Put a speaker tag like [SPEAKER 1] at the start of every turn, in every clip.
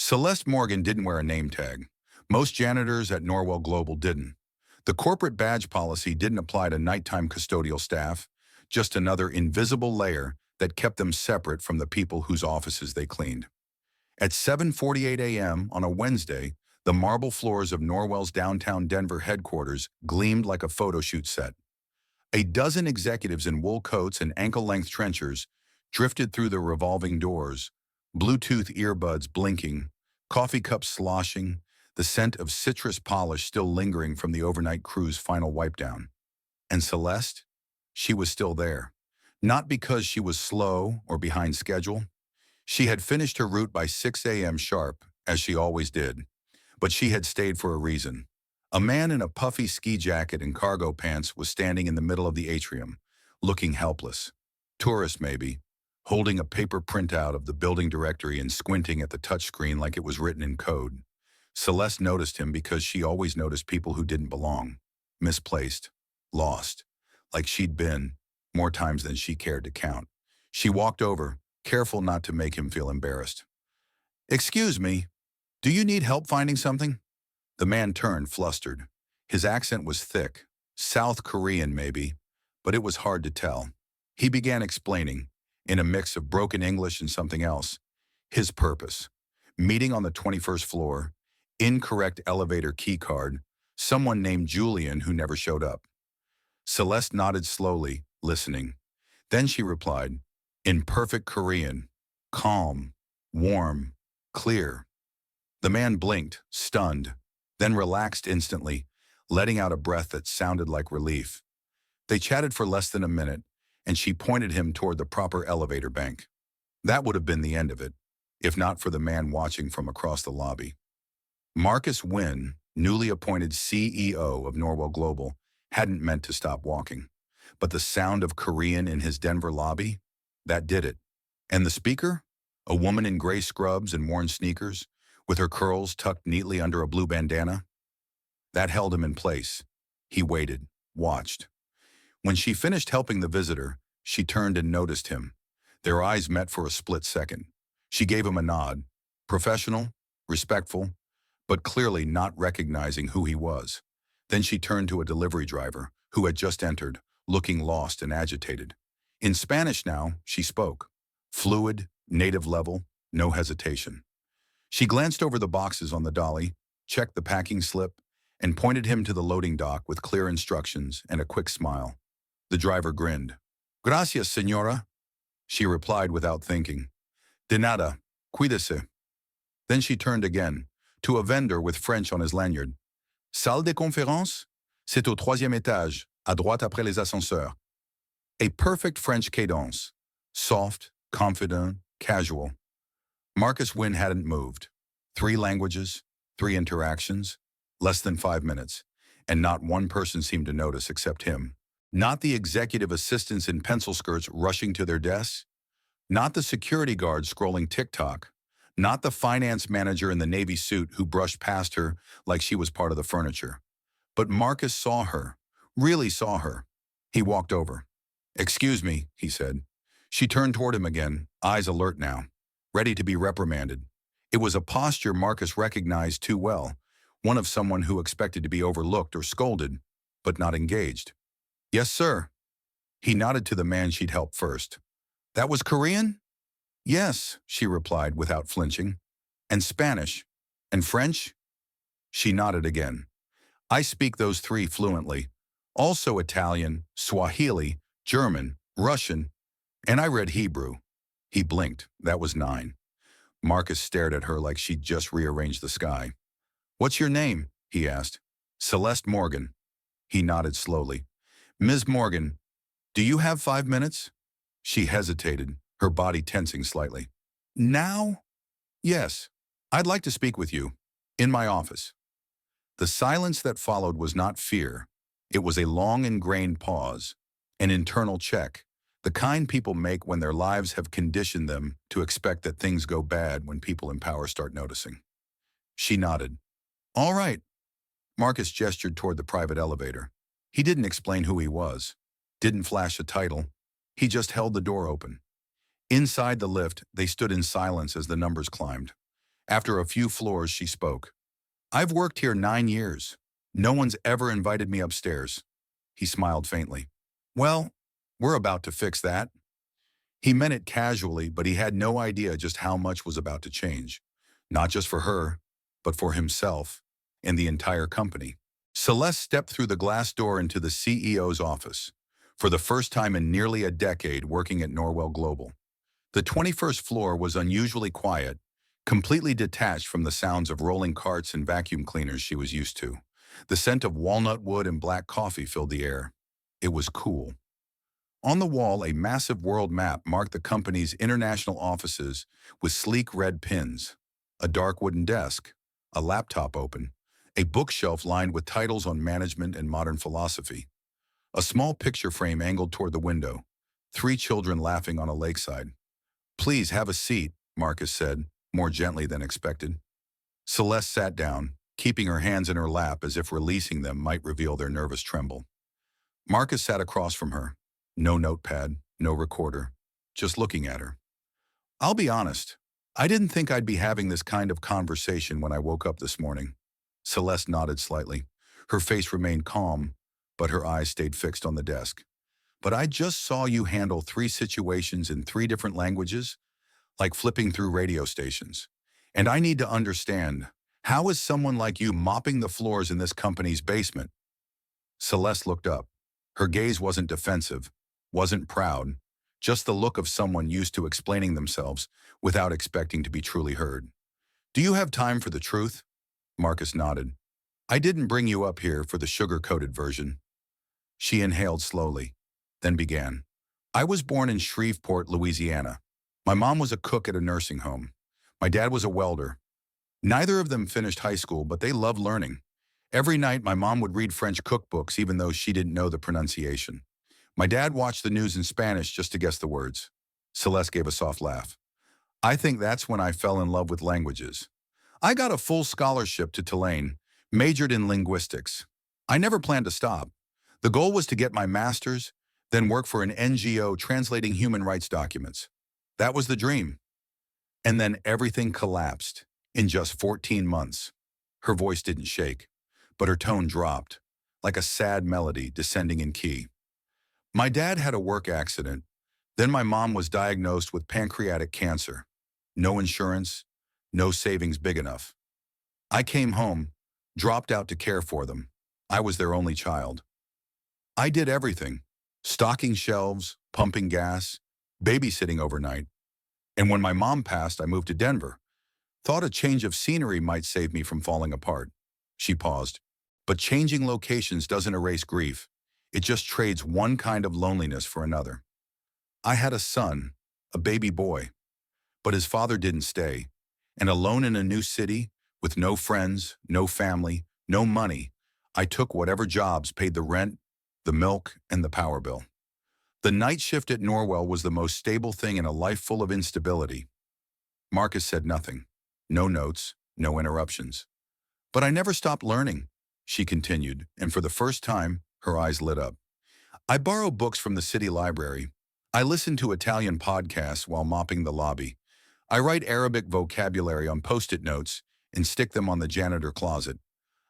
[SPEAKER 1] Celeste Morgan didn't wear a name tag. Most janitors at Norwell Global didn't. The corporate badge policy didn't apply to nighttime custodial staff, just another invisible layer that kept them separate from the people whose offices they cleaned. At 7:48 a.m. on a Wednesday, the marble floors of Norwell's downtown Denver headquarters gleamed like a photo shoot set. A dozen executives in wool coats and ankle-length trenchers drifted through the revolving doors, Bluetooth earbuds blinking, coffee cups sloshing, the scent of citrus polish still lingering from the overnight crew's final wipe-down. And Celeste? She was still there. Not because she was slow or behind schedule. She had finished her route by 6 a.m. sharp, as she always did. But she had stayed for a reason. A man in a puffy ski jacket and cargo pants was standing in the middle of the atrium, looking helpless. Tourist, maybe, holding a paper printout of the building directory and squinting at the touchscreen like it was written in code. Celeste noticed him because she always noticed people who didn't belong. Misplaced. Lost. Like she'd been, more times than she cared to count. She walked over, careful not to make him feel embarrassed. "Excuse me, do you need help finding something?" The man turned, flustered. His accent was thick, South Korean maybe, but it was hard to tell. He began explaining, in a mix of broken English and something else, his purpose. Meeting on the 21st floor, incorrect elevator key card, someone named Julian who never showed up. Celeste nodded slowly, listening. Then she replied, in perfect Korean, calm, warm, clear. The man blinked, stunned, then relaxed instantly, letting out a breath that sounded like relief. They chatted for less than a minute, and she pointed him toward the proper elevator bank. That would have been the end of it, if not for the man watching from across the lobby. Marcus Wynn, newly appointed CEO of Norwell Global, hadn't meant to stop walking. But the sound of Korean in his Denver lobby, that did it. And the speaker? A woman in gray scrubs and worn sneakers, with her curls tucked neatly under a blue bandana? That held him in place. He waited, watched. When she finished helping the visitor, she turned and noticed him. Their eyes met for a split second. She gave him a nod, professional, respectful, but clearly not recognizing who he was. Then she turned to a delivery driver, who had just entered, looking lost and agitated. In Spanish now, she spoke. Fluid, native level, no hesitation. She glanced over the boxes on the dolly, checked the packing slip, and pointed him to the loading dock with clear instructions and a quick smile. The driver grinned. "Gracias, señora," she replied without thinking. "De nada, cuídese." Then she turned again, to a vendor with French on his lanyard. "Salle de conférence? C'est au troisième étage, à droite après les ascenseurs." A perfect French cadence. Soft, confident, casual. Marcus Wynn hadn't moved. 3 languages, 3 interactions, less than 5 minutes, and not one person seemed to notice except him. Not the executive assistants in pencil skirts rushing to their desks, not the security guard scrolling TikTok, not the finance manager in the navy suit who brushed past her like she was part of the furniture. But Marcus saw her, really saw her. He walked over. "Excuse me," he said. She turned toward him again, eyes alert now, ready to be reprimanded. It was a posture Marcus recognized too well, one of someone who expected to be overlooked or scolded, but not engaged. "Yes, sir." He nodded to the man she'd helped first. "That was Korean?" "Yes," she replied without flinching. "And Spanish? And French?" She nodded again. "I speak those 3 fluently. Also Italian, Swahili, German, Russian, and I read Hebrew." He blinked. That was 9. Marcus stared at her like she'd just rearranged the sky. "What's your name?" he asked. "Celeste Morgan." He nodded slowly. "Ms. Morgan, do you have 5 minutes?" She hesitated, her body tensing slightly. "Now?" "Yes. I'd like to speak with you. In my office." The silence that followed was not fear. It was a long ingrained pause, an internal check, the kind people make when their lives have conditioned them to expect that things go bad when people in power start noticing. She nodded. "All right." Marcus gestured toward the private elevator. He didn't explain who he was, didn't flash a title. He just held the door open. Inside the lift, they stood in silence as the numbers climbed. After a few floors, she spoke. I've worked here 9 years. No one's ever invited me upstairs. He smiled faintly. Well, we're about to fix that. He meant it casually, but he had no idea just how much was about to change. Not just for her, but for himself and the entire company. Celeste stepped through the glass door into the CEO's office, for the first time in nearly a decade working at Norwell Global. The 21st floor was unusually quiet, completely detached from the sounds of rolling carts and vacuum cleaners she was used to. The scent of walnut wood and black coffee filled the air. It was cool. On the wall, a massive world map marked the company's international offices with sleek red pins, a dark wooden desk, a laptop open, a bookshelf lined with titles on management and modern philosophy, a small picture frame angled toward the window, 3 children laughing on a lakeside. Please have a seat, Marcus said, more gently than expected. Celeste sat down, keeping her hands in her lap as if releasing them might reveal their nervous tremble. Marcus sat across from her. No notepad, no recorder, just looking at her. I'll be honest, I didn't think I'd be having this kind of conversation when I woke up this morning. Celeste nodded slightly. Her face remained calm, but her eyes stayed fixed on the desk. But I just saw you handle 3 situations in 3 different languages, like flipping through radio stations. And I need to understand, how is someone like you mopping the floors in this company's basement? Celeste looked up. Her gaze wasn't defensive, wasn't proud, just the look of someone used to explaining themselves without expecting to be truly heard. Do you have time for the truth? Marcus nodded. I didn't bring you up here for the sugar-coated version. She inhaled slowly, then began. I was born in Shreveport, Louisiana. My mom was a cook at a nursing home. My dad was a welder. Neither of them finished high school, but they loved learning. Every night, my mom would read French cookbooks even though she didn't know the pronunciation. My dad watched the news in Spanish just to guess the words. Celeste gave a soft laugh. I think that's when I fell in love with languages. I got a full scholarship to Tulane, majored in linguistics. I never planned to stop. The goal was to get my master's, then work for an NGO translating human rights documents. That was the dream. And then everything collapsed in just 14 months. Her voice didn't shake, but her tone dropped, like a sad melody descending in key. My dad had a work accident. Then my mom was diagnosed with pancreatic cancer. No insurance, no savings big enough. I came home, dropped out to care for them. I was their only child. I did everything. Stocking shelves, pumping gas, babysitting overnight. And when my mom passed, I moved to Denver. Thought a change of scenery might save me from falling apart. She paused. But changing locations doesn't erase grief. It just trades one kind of loneliness for another. I had a son, a baby boy, but his father didn't stay. And alone in a new city, with no friends, no family, no money, I took whatever jobs paid the rent, the milk, and the power bill. The night shift at Norwell was the most stable thing in a life full of instability. Marcus said nothing. No notes, no interruptions. But I never stopped learning, she continued, and for the first time, her eyes lit up. I borrow books from the city library. I listen to Italian podcasts while mopping the lobby. I write Arabic vocabulary on Post-it notes and stick them on the janitor closet.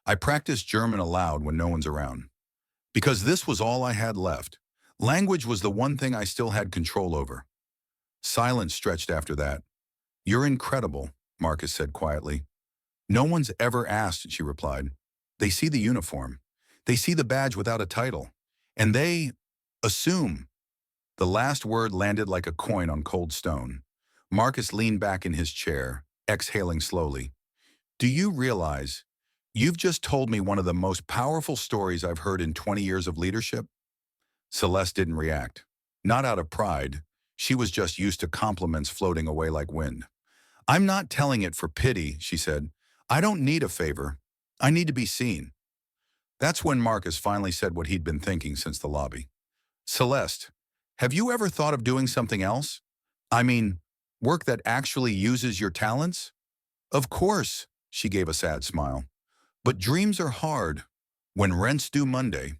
[SPEAKER 1] I practice German aloud when no one's around. Because this was all I had left. Language was the one thing I still had control over. Silence stretched after that. You're incredible, Marcus said quietly. No one's ever asked, she replied. They see the uniform. They see the badge without a title. And they assume. The last word landed like a coin on cold stone. Marcus leaned back in his chair, exhaling slowly. Do you realize you've just told me one of the most powerful stories I've heard in 20 years of leadership? Celeste didn't react. Not out of pride. She was just used to compliments floating away like wind. I'm not telling it for pity, she said. I don't need a favor. I need to be seen. That's when Marcus finally said what he'd been thinking since the lobby. Celeste, have you ever thought of doing something else? I mean, work that actually uses your talents? Of course, she gave a sad smile. But dreams are hard. When rent's due Monday.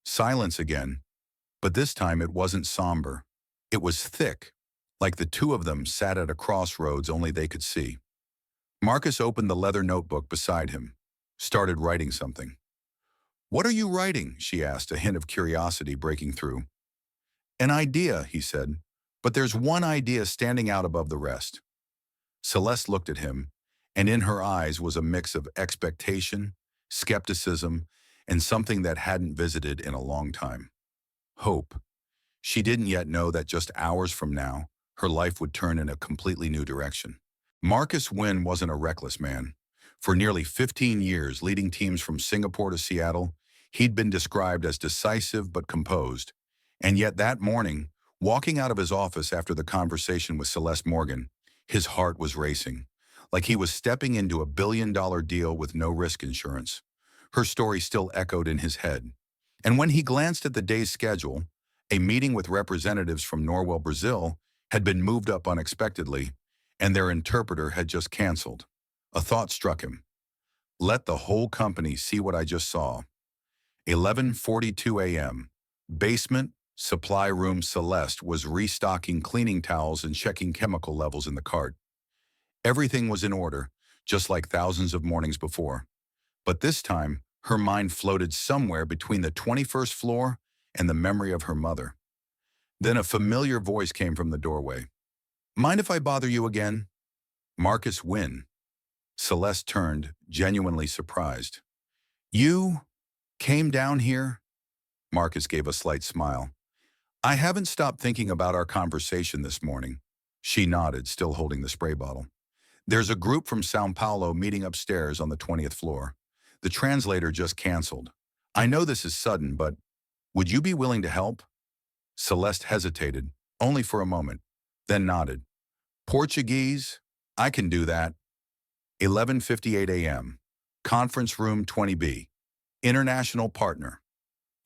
[SPEAKER 1] Silence again. But this time it wasn't somber. It was thick, like the two of them sat at a crossroads only they could see. Marcus opened the leather notebook beside him, started writing something. "What are you writing?" she asked, a hint of curiosity breaking through. "An idea," he said, "but there's one idea standing out above the rest." Celeste looked at him, and in her eyes was a mix of expectation, skepticism, and something that hadn't visited in a long time. Hope. She didn't yet know that just hours from now, her life would turn in a completely new direction. Marcus Wynn wasn't a reckless man. For nearly 15 years, leading teams from Singapore to Seattle, he'd been described as decisive but composed. And yet that morning, walking out of his office after the conversation with Celeste Morgan, his heart was racing, like he was stepping into a billion-dollar deal with no risk insurance. Her story still echoed in his head. And when he glanced at the day's schedule, a meeting with representatives from Norwell, Brazil, had been moved up unexpectedly, and their interpreter had just canceled. A thought struck him. Let the whole company see what I just saw. 11:42 a.m. Basement, supply room. Celeste was restocking cleaning towels and checking chemical levels in the cart. Everything was in order, just like thousands of mornings before. But this time, her mind floated somewhere between the 21st floor and the memory of her mother. Then a familiar voice came from the doorway. "Mind if I bother you again?" Marcus Wynn. Celeste turned, genuinely surprised. "You came down here?" Marcus gave a slight smile. "I haven't stopped thinking about our conversation this morning." She nodded, still holding the spray bottle. "There's a group from Sao Paulo meeting upstairs on the 20th floor. The translator just canceled. I know this is sudden, but would you be willing to help?" Celeste hesitated, only for a moment, then nodded. "Portuguese? I can do that." 11:58 a.m. Conference room 20B. International partner.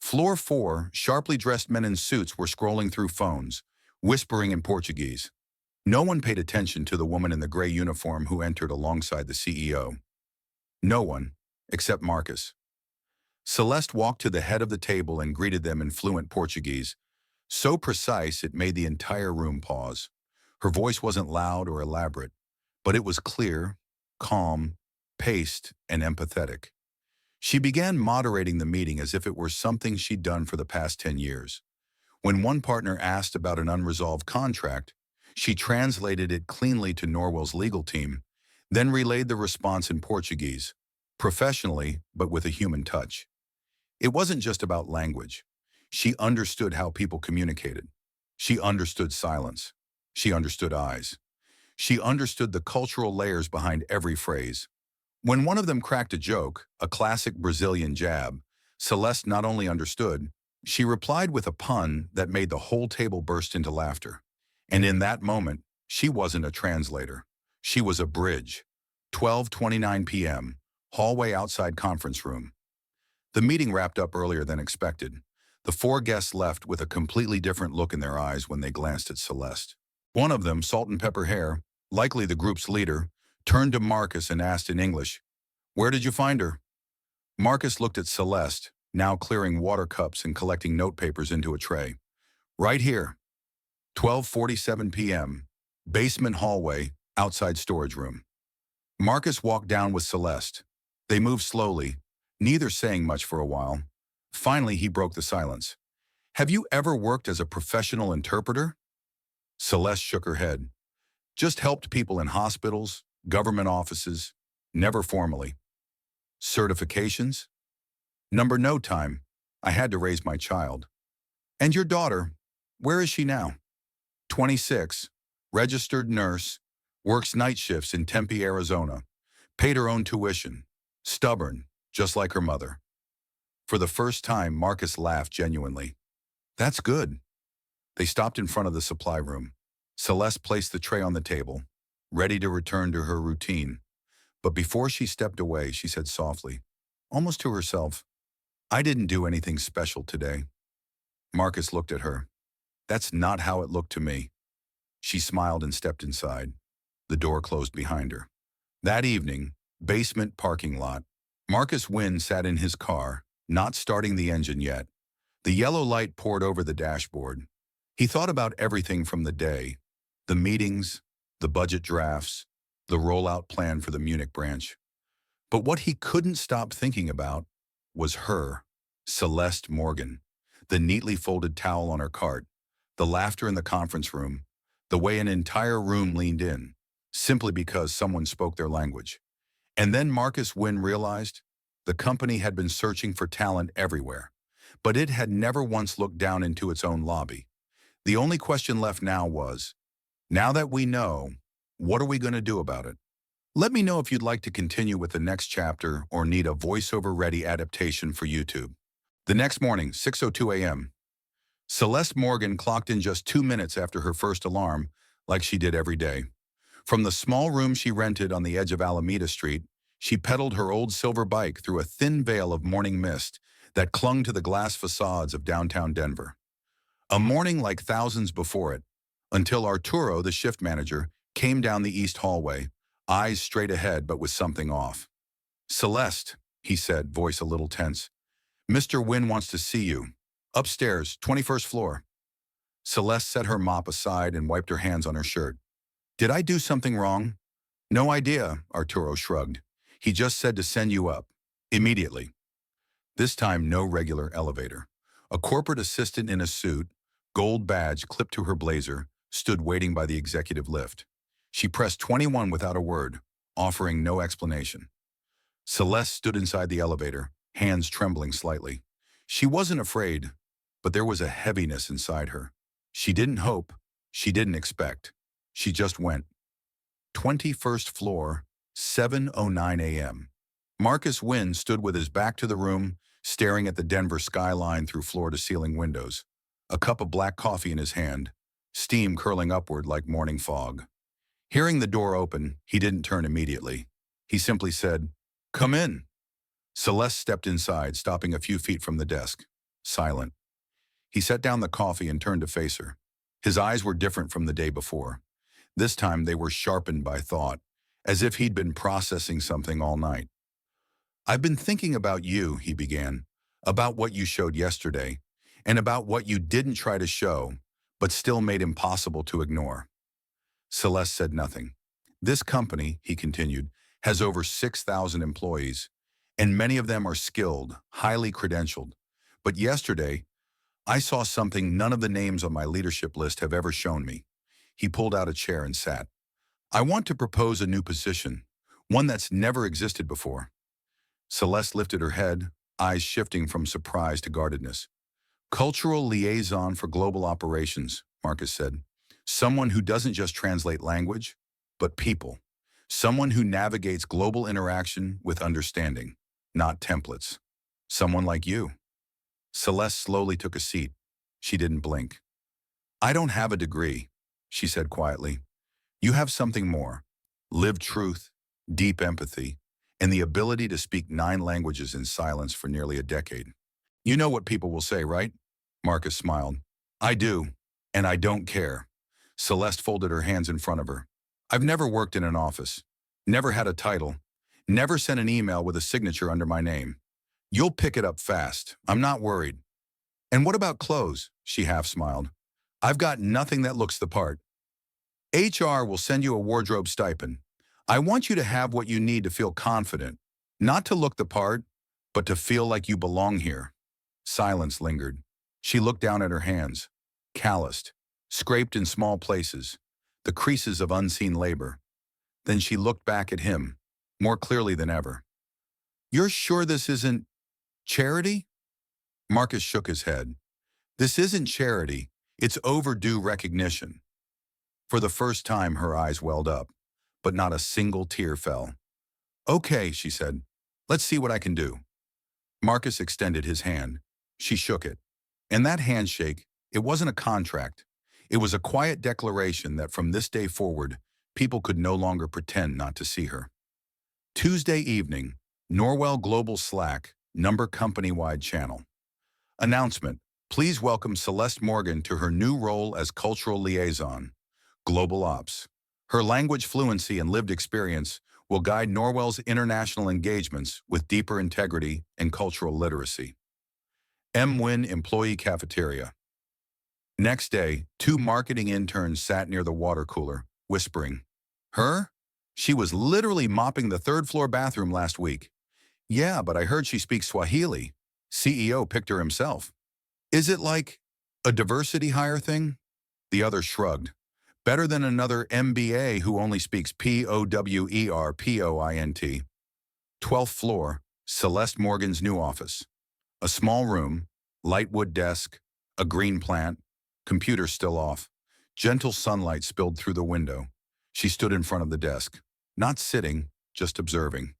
[SPEAKER 1] Floor 4, sharply dressed men in suits were scrolling through phones, whispering in Portuguese. No one paid attention to the woman in the gray uniform who entered alongside the CEO. No one, except Marcus. Celeste walked to the head of the table and greeted them in fluent Portuguese, so precise it made the entire room pause. Her voice wasn't loud or elaborate, but it was clear, calm, paced, and empathetic. She began moderating the meeting as if it were something she'd done for the past 10 years. When one partner asked about an unresolved contract, she translated it cleanly to Norwell's legal team, then relayed the response in Portuguese, professionally but with a human touch. It wasn't just about language. She understood how people communicated. She understood silence. She understood eyes. She understood the cultural layers behind every phrase. When one of them cracked a joke, a classic Brazilian jab, Celeste not only understood, she replied with a pun that made the whole table burst into laughter. And in that moment, she wasn't a translator. She was a bridge. 12:29 p.m., hallway outside conference room. The meeting wrapped up earlier than expected. The 4 guests left with a completely different look in their eyes when they glanced at Celeste. One of them, Salt and Pepper Hair, likely the group's leader, turned to Marcus and asked in English, "Where did you find her?" Marcus looked at Celeste, now clearing water cups and collecting notepapers into a tray. "Right here." 12:47 p.m., basement hallway, outside storage room. Marcus walked down with Celeste. They moved slowly, neither saying much for a while. Finally, he broke the silence. "Have you ever worked as a professional interpreter?" Celeste shook her head. "Just helped people in hospitals, government offices, never formally." "Certifications?" "Number no time. I had to raise my child." "And your daughter, where is she now?" 26, registered nurse, works night shifts in Tempe, Arizona, paid her own tuition, stubborn, just like her mother." For the first time, Marcus laughed genuinely. "That's good." They stopped in front of the supply room. Celeste placed the tray on the table, ready to return to her routine. But before she stepped away, she said softly, almost to herself, "I didn't do anything special today." Marcus looked at her. "That's not how it looked to me." She smiled and stepped inside. The door closed behind her. That evening, basement parking lot. Marcus Wynn sat in his car, not starting the engine yet. The yellow light poured over the dashboard. He thought about everything from the day, the meetings, the budget drafts, the rollout plan for the Munich branch. But what he couldn't stop thinking about was her, Celeste Morgan, the neatly folded towel on her cart, the laughter in the conference room, the way an entire room leaned in, simply because someone spoke their language. And then Marcus Wynn realized the company had been searching for talent everywhere, but it had never once looked down into its own lobby. The only question left now was, now that we know, what are we going to do about it? Let me know if you'd like to continue with the next chapter or need a voiceover-ready adaptation for YouTube. The next morning, 6:02 a.m., Celeste Morgan clocked in just 2 minutes after her first alarm, like she did every day. From the small room she rented on the edge of Alameda Street, she pedaled her old silver bike through a thin veil of morning mist that clung to the glass facades of downtown Denver. A morning like thousands before it, until Arturo, the shift manager, came down the east hallway, eyes straight ahead but with something off. "Celeste," he said, voice a little tense. "Mr. Wynn wants to see you. Upstairs, 21st floor." Celeste set her mop aside and wiped her hands on her shirt. "Did I do something wrong?" "No idea," Arturo shrugged. "He just said to send you up. Immediately." This time, no regular elevator. A corporate assistant in a suit, gold badge clipped to her blazer, stood waiting by the executive lift. She pressed 21 without a word, offering no explanation. Celeste stood inside the elevator, hands trembling slightly. She wasn't afraid, but there was a heaviness inside her. She didn't hope, she didn't expect. She just went. 21st floor, 7:09 a.m. Marcus Wynn stood with his back to the room, staring at the Denver skyline through floor-to-ceiling windows, a cup of black coffee in his hand, steam curling upward like morning fog. Hearing the door open, he didn't turn immediately. He simply said, "Come in." Celeste stepped inside, stopping a few feet from the desk, silent. He set down the coffee and turned to face her. His eyes were different from the day before. This time they were sharpened by thought, as if he'd been processing something all night. "I've been thinking about you," he began, "about what you showed yesterday, and about what you didn't try to show, but still made impossible to ignore." Celeste said nothing. "This company," he continued, "has over 6,000 employees, and many of them are skilled, highly credentialed. But yesterday, I saw something none of the names on my leadership list have ever shown me." He pulled out a chair and sat. "I want to propose a new position, one that's never existed before." Celeste lifted her head, eyes shifting from surprise to guardedness. "Cultural liaison for global operations," Marcus said. "Someone who doesn't just translate language, but people. Someone who navigates global interaction with understanding, not templates. Someone like you." Celeste slowly took a seat. She didn't blink. "I don't have a degree," she said quietly. "You have something more. Lived truth, deep empathy, and the ability to speak 9 languages in silence for nearly a decade. You know what people will say, right?" Marcus smiled. "I do, and I don't care." Celeste folded her hands in front of her. "I've never worked in an office, never had a title, never sent an email with a signature under my name. You'll pick it up fast. I'm not worried." "And what about clothes?" She half smiled. "I've got nothing that looks the part. HR will send you a wardrobe stipend. I want you to have what you need to feel confident, not to look the part, but to feel like you belong here." Silence lingered. She looked down at her hands, calloused, scraped in small places, the creases of unseen labor. Then she looked back at him, more clearly than ever. "You're sure this isn't charity?" Marcus shook his head. "This isn't charity. It's overdue recognition." For the first time, her eyes welled up, but not a single tear fell. "Okay," she said. "Let's see what I can do." Marcus extended his hand. She shook it. And that handshake, it wasn't a contract. It was a quiet declaration that from this day forward, people could no longer pretend not to see her. Tuesday evening, Norwell Global Slack, number company-wide channel. Announcement: please welcome Celeste Morgan to her new role as Cultural Liaison, Global Ops. Her language fluency and lived experience will guide Norwell's international engagements with deeper integrity and cultural literacy. M. Wynn Employee Cafeteria. Next day, 2 marketing interns sat near the water cooler, whispering. "Her? She was literally mopping the third-floor bathroom last week. Yeah, but I heard she speaks Swahili. CEO picked her himself. Is it like a diversity hire thing? The other shrugged. Better than another MBA who only speaks POWERPOINT. 12th floor, Celeste Morgan's new office. A small room, light wood desk, a green plant, computer still off. Gentle sunlight spilled through the window. She stood in front of the desk, not sitting, just observing.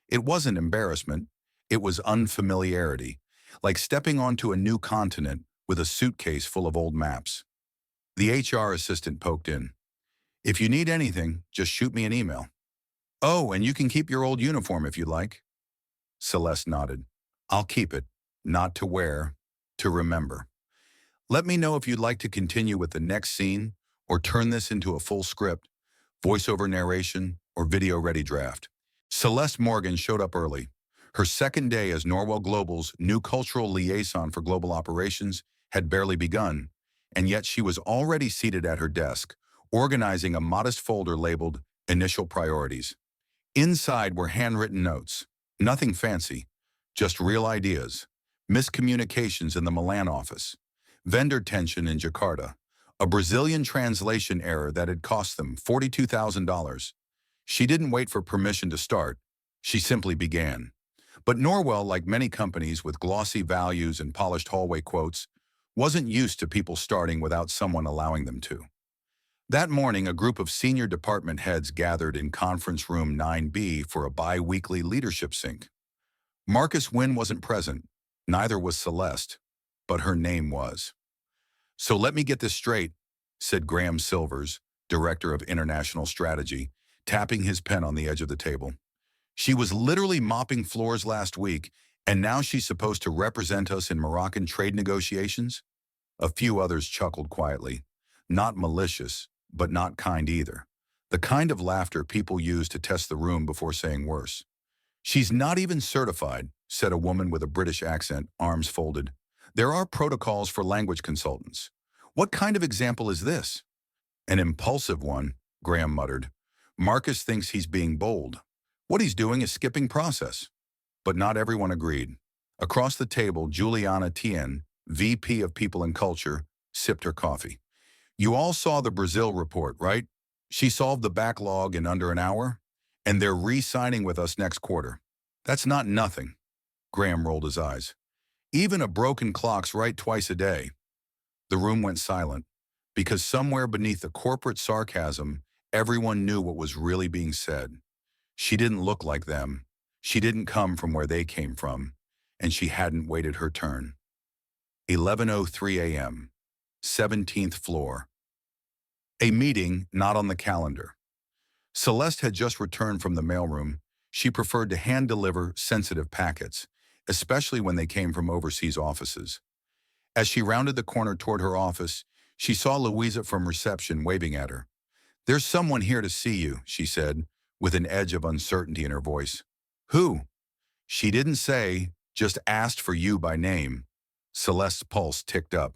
[SPEAKER 1] It wasn't embarrassment, it was unfamiliarity, like stepping onto a new continent with a suitcase full of old maps. The HR assistant poked in. If you need anything, just shoot me an email. Oh, and you can keep your old uniform if you'd like. Celeste nodded. I'll keep it, not to wear, to remember. Let me know if you'd like to continue with the next scene or turn this into a full script, voiceover narration, or video-ready draft. Celeste Morgan showed up early. Her second day as Norwell Global's new cultural liaison for global operations had barely begun, and yet she was already seated at her desk, organizing a modest folder labeled Initial Priorities. Inside were handwritten notes. Nothing fancy, just real ideas. Miscommunications in the Milan office. Vendor tension in Jakarta. A Brazilian translation error that had cost them $42,000. She didn't wait for permission to start. She simply began. But Norwell, like many companies with glossy values and polished hallway quotes, wasn't used to people starting without someone allowing them to. That morning, a group of senior department heads gathered in conference room 9B for a bi-weekly leadership sync. Marcus Wynn wasn't present, neither was Celeste, but her name was. So let me get this straight, said Graham Silvers, Director of International Strategy, tapping his pen on the edge of the table. She was literally mopping floors last week, and now she's supposed to represent us in Moroccan trade negotiations? A few others chuckled quietly. Not malicious, but not kind either. The kind of laughter people use to test the room before saying worse. She's not even certified, said a woman with a British accent, arms folded. There are protocols for language consultants. What kind of example is this? An impulsive one, Graham muttered. Marcus thinks he's being bold. What he's doing is skipping process. But not everyone agreed. Across the table, Juliana Tien, VP of People and Culture, sipped her coffee. You all saw the Brazil report, right? She solved the backlog in under an hour, and they're re-signing with us next quarter. That's not nothing. Graham rolled his eyes. Even a broken clock's right twice a day. The room went silent, because somewhere beneath the corporate sarcasm, everyone knew what was really being said. She didn't look like them. She didn't come from where they came from, and she hadn't waited her turn. 11:03 a.m., 17th floor. A meeting not on the calendar. Celeste had just returned from the mailroom. She preferred to hand-deliver sensitive packets, especially when they came from overseas offices. As she rounded the corner toward her office, she saw Louisa from reception waving at her. There's someone here to see you, she said, with an edge of uncertainty in her voice. Who? She didn't say, just asked for you by name. Celeste's pulse ticked up.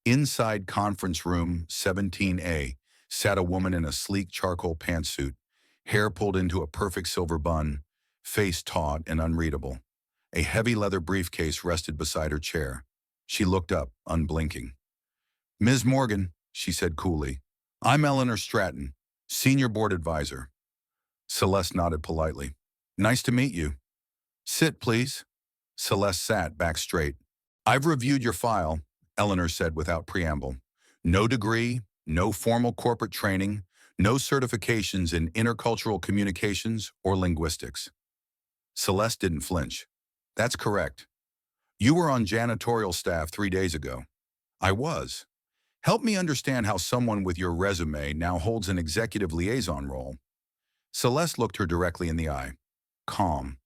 [SPEAKER 1] Inside conference room 17A sat a woman in a sleek charcoal pantsuit, hair pulled into a perfect silver bun, face taut and unreadable. A heavy leather briefcase rested beside her chair. She looked up, unblinking. Ms. Morgan, she said coolly, I'm Eleanor Stratton, Senior Board Advisor. Celeste nodded politely. Nice to meet you. Sit, please. Celeste sat back straight. I've reviewed your file, Eleanor said without preamble. No degree, no formal corporate training, no certifications in intercultural communications or linguistics. Celeste didn't flinch. That's correct. You were on janitorial staff 3 days ago. I was. Help me understand how someone with your resume now holds an executive liaison role. Celeste looked her directly in the eye. Calm.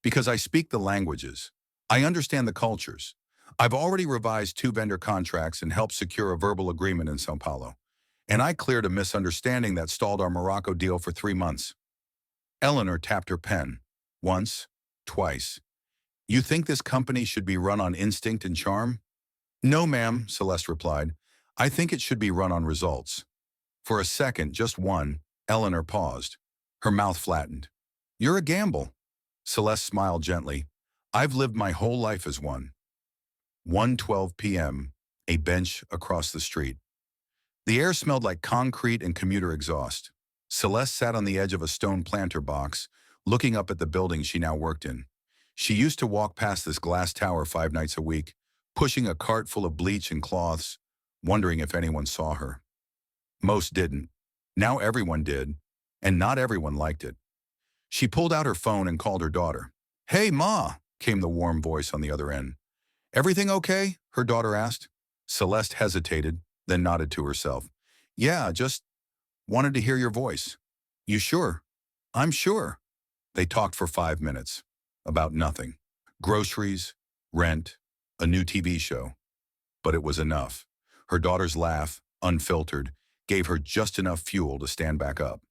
[SPEAKER 1] Because I speak the languages. I understand the cultures. I've already revised 2 vendor contracts and helped secure a verbal agreement in São Paulo. And I cleared a misunderstanding that stalled our Morocco deal for 3 months. Eleanor tapped her pen. Once, twice. You think this company should be run on instinct and charm? No, ma'am, Celeste replied. I think it should be run on results. For a second, just one, Eleanor paused. Her mouth flattened. You're a gamble. Celeste smiled gently. I've lived my whole life as one. 1:12 p.m., a bench across the street. The air smelled like concrete and commuter exhaust. Celeste sat on the edge of a stone planter box, looking up at the building she now worked in. She used to walk past this glass tower 5 nights a week, pushing a cart full of bleach and cloths, wondering if anyone saw her. Most didn't. Now everyone did, and not everyone liked it. She pulled out her phone and called her daughter. Hey, Ma, came the warm voice on the other end. Everything okay? Her daughter asked. Celeste hesitated, then nodded to herself. Yeah, just wanted to hear your voice. You sure? I'm sure. They talked for 5 minutes. About nothing. Groceries, rent, a new TV show. But it was enough. Her daughter's laugh, unfiltered, gave her just enough fuel to stand back up.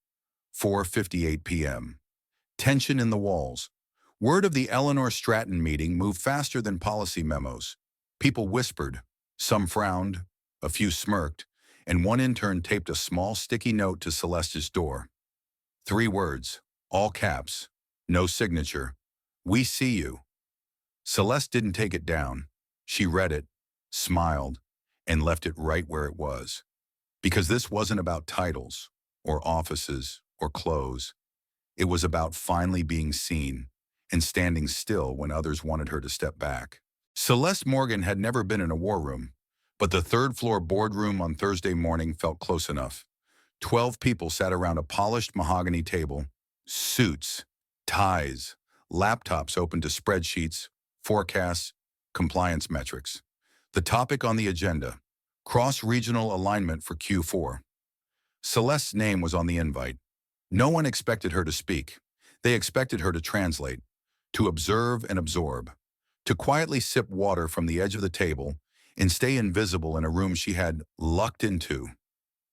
[SPEAKER 1] 4:58 p.m. Tension in the walls. Word of the Eleanor Stratton meeting moved faster than policy memos. People whispered, some frowned, a few smirked, and one intern taped a small sticky note to Celeste's door. 3 words, all caps, no signature. We see you. Celeste didn't take it down. She read it, smiled, and left it right where it was. Because this wasn't about titles, or offices, or clothes. It was about finally being seen and standing still when others wanted her to step back. Celeste Morgan had never been in a war room, but the third-floor boardroom on Thursday morning felt close enough. 12 people sat around a polished mahogany table, suits, ties, laptops open to spreadsheets, forecasts, compliance metrics. The topic on the agenda, cross-regional alignment for Q4. Celeste's name was on the invite. No one expected her to speak. They expected her to translate, to observe and absorb, to quietly sip water from the edge of the table and stay invisible in a room she had lucked into.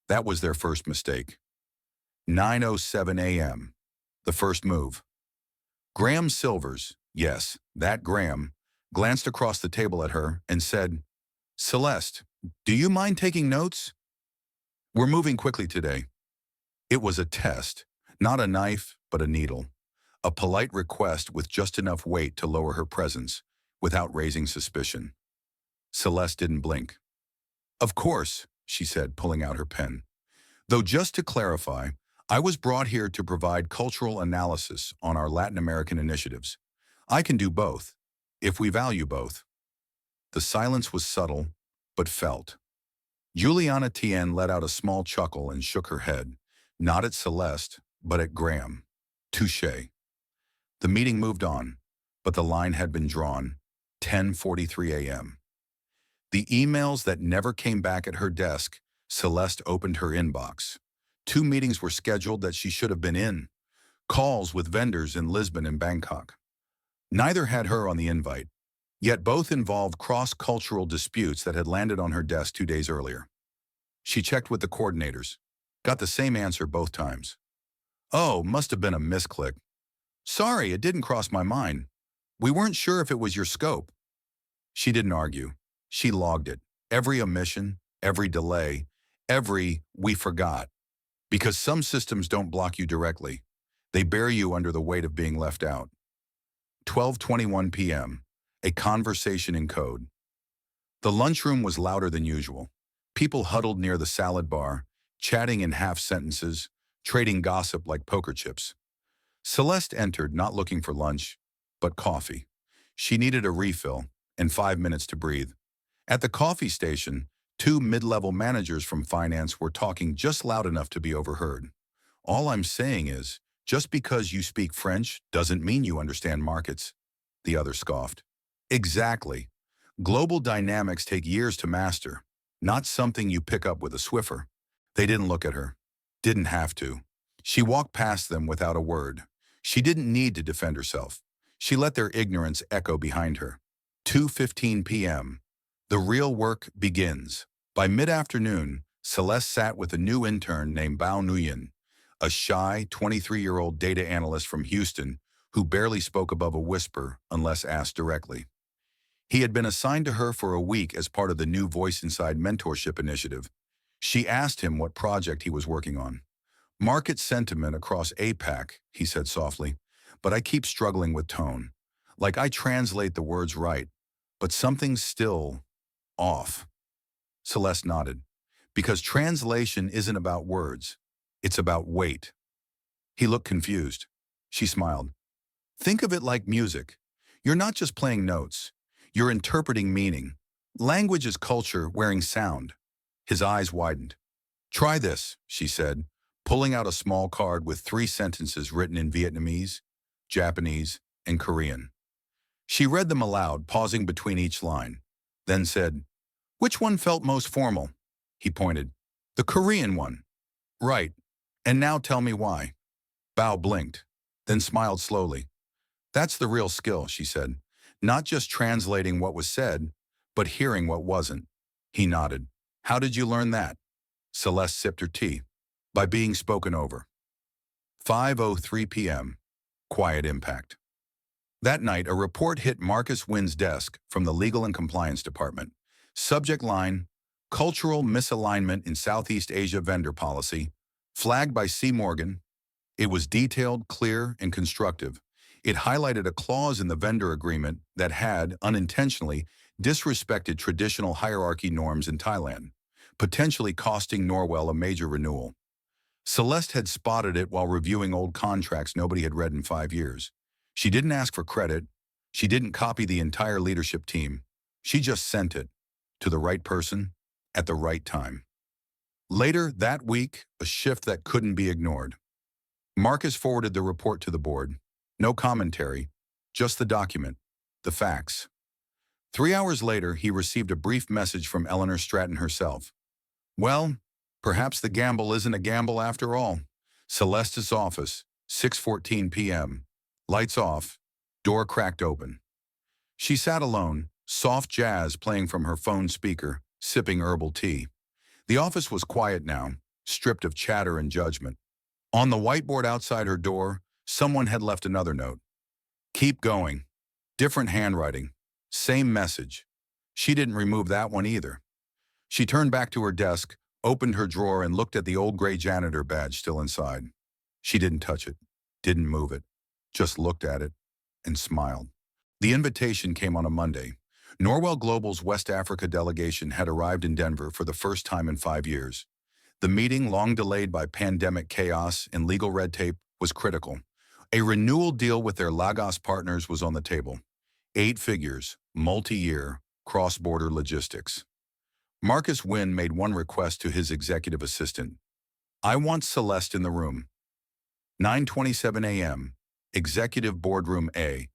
[SPEAKER 1] That was their first mistake. 9:07 a.m. The first move. Graham Silvers, yes, that Graham, glanced across the table at her and said, Celeste, do you mind taking notes? We're moving quickly today. It was a test, not a knife, but a needle. A polite request with just enough weight to lower her presence, without raising suspicion. Celeste didn't blink. Of course, she said, pulling out her pen. Though just to clarify, I was brought here to provide cultural analysis on our Latin American initiatives. I can do both, if we value both. The silence was subtle, but felt. Juliana Tien let out a small chuckle and shook her head, not at Celeste, but at Graham. Touché. The meeting moved on, but the line had been drawn. 10:43 a.m. The emails that never came back at her desk, Celeste opened her inbox. 2 meetings were scheduled that she should have been in. Calls with vendors in Lisbon and Bangkok. Neither had her on the invite, yet both involved cross-cultural disputes that had landed on her desk 2 days earlier. She checked with the coordinators. Got the same answer both times. Oh, must have been a misclick. Sorry, it didn't cross my mind. We weren't sure if it was your scope. She didn't argue. She logged it. Every omission, every delay, every we forgot. Because some systems don't block you directly. They bear you under the weight of being left out. 12:21 p.m. A conversation in code. The lunchroom was louder than usual. People huddled near the salad bar, chatting in half sentences, trading gossip like poker chips. Celeste entered, not looking for lunch, but coffee. She needed a refill and 5 minutes to breathe. At the coffee station, 2 mid-level managers from finance were talking just loud enough to be overheard. All I'm saying is, just because you speak French doesn't mean you understand markets, the other scoffed. Exactly. Global dynamics take years to master, not something you pick up with a Swiffer. They didn't look at her. Didn't have to. She walked past them without a word. She didn't need to defend herself. She let their ignorance echo behind her. 2:15 p.m. The real work begins. By mid-afternoon, Celeste sat with a new intern named Bao Nguyen, a shy 23-year-old data analyst from Houston who barely spoke above a whisper unless asked directly. He had been assigned to her for a week as part of the new Voice Inside mentorship initiative. She asked him what project he was working on. Market sentiment across APAC, he said softly, but I keep struggling with tone. Like I translate the words right, but something's still off. Celeste nodded. Because translation isn't about words. It's about weight. He looked confused. She smiled. Think of it like music. You're not just playing notes. You're interpreting meaning. Language is culture wearing sound. His eyes widened. Try this, she said, pulling out a small card with 3 sentences written in Vietnamese, Japanese, and Korean. She read them aloud, pausing between each line, then said, "Which one felt most formal?" He pointed. "The Korean one." "Right. And now tell me why." Bao blinked, then smiled slowly. "That's the real skill," she said. "Not just translating what was said, but hearing what wasn't." He nodded. "How did you learn that?" Celeste sipped her tea. "By being spoken over." 5:03 p.m. Quiet impact. That night, a report hit Marcus Wynn's desk from the Legal and Compliance Department. Subject line, Cultural Misalignment in Southeast Asia Vendor Policy, flagged by C. Morgan. It was detailed, clear, and constructive. It highlighted a clause in the vendor agreement that had, unintentionally, disrespected traditional hierarchy norms in Thailand, potentially costing Norwell a major renewal. Celeste had spotted it while reviewing old contracts nobody had read in 5 years. She didn't ask for credit. She didn't copy the entire leadership team. She just sent it to the right person at the right time. Later that week, a shift that couldn't be ignored. Marcus forwarded the report to the board. No commentary, just the document, the facts. 3 hours later, he received a brief message from Eleanor Stratton herself. Well, perhaps the gamble isn't a gamble after all. Celeste's office, 6:14 p.m. Lights off, door cracked open. She sat alone, soft jazz playing from her phone speaker, sipping herbal tea. The office was quiet now, stripped of chatter and judgment. On the whiteboard outside her door, someone had left another note. Keep going. Different handwriting. Same message. She didn't remove that one either. She turned back to her desk, opened her drawer, and looked at the old gray janitor badge still inside. She didn't touch it, didn't move it, just looked at it and smiled. The invitation came on a Monday. Norwell Global's West Africa delegation had arrived in Denver for the first time in 5 years. The meeting, long delayed by pandemic chaos and legal red tape, was critical. A renewal deal with their Lagos partners was on the table. 8 figures, multi-year, cross-border logistics. Marcus Wynn made one request to his executive assistant. I want Celeste in the room. 9:27 a.m., Executive Boardroom A.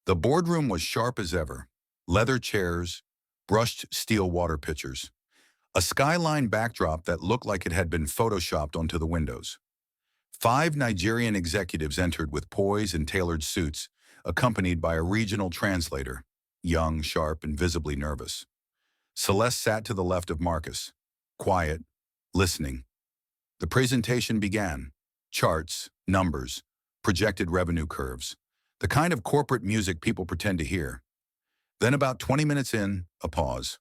[SPEAKER 1] The boardroom was sharp as ever. Leather chairs, brushed steel water pitchers. A skyline backdrop that looked like it had been photoshopped onto the windows. 5 Nigerian executives entered with poise and tailored suits, accompanied by a regional translator, young, sharp, and visibly nervous. Celeste sat to the left of Marcus, quiet, listening. The presentation began. Charts, numbers, projected revenue curves, the kind of corporate music people pretend to hear. Then about 20 minutes in, a pause.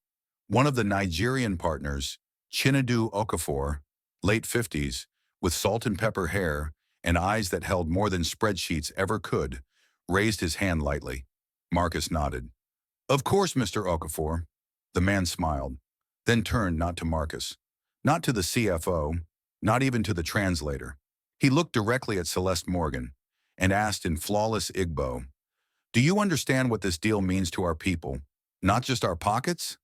[SPEAKER 1] One of the Nigerian partners, Chinedu Okafor, late 50s, with salt and pepper hair and eyes that held more than spreadsheets ever could, raised his hand lightly. Marcus nodded. Of course, Mr. Okafor. The man smiled, then turned not to Marcus, not to the CFO, not even to the translator. He looked directly at Celeste Morgan and asked in flawless Igbo, Do you understand what this deal means to our people, not just our pockets?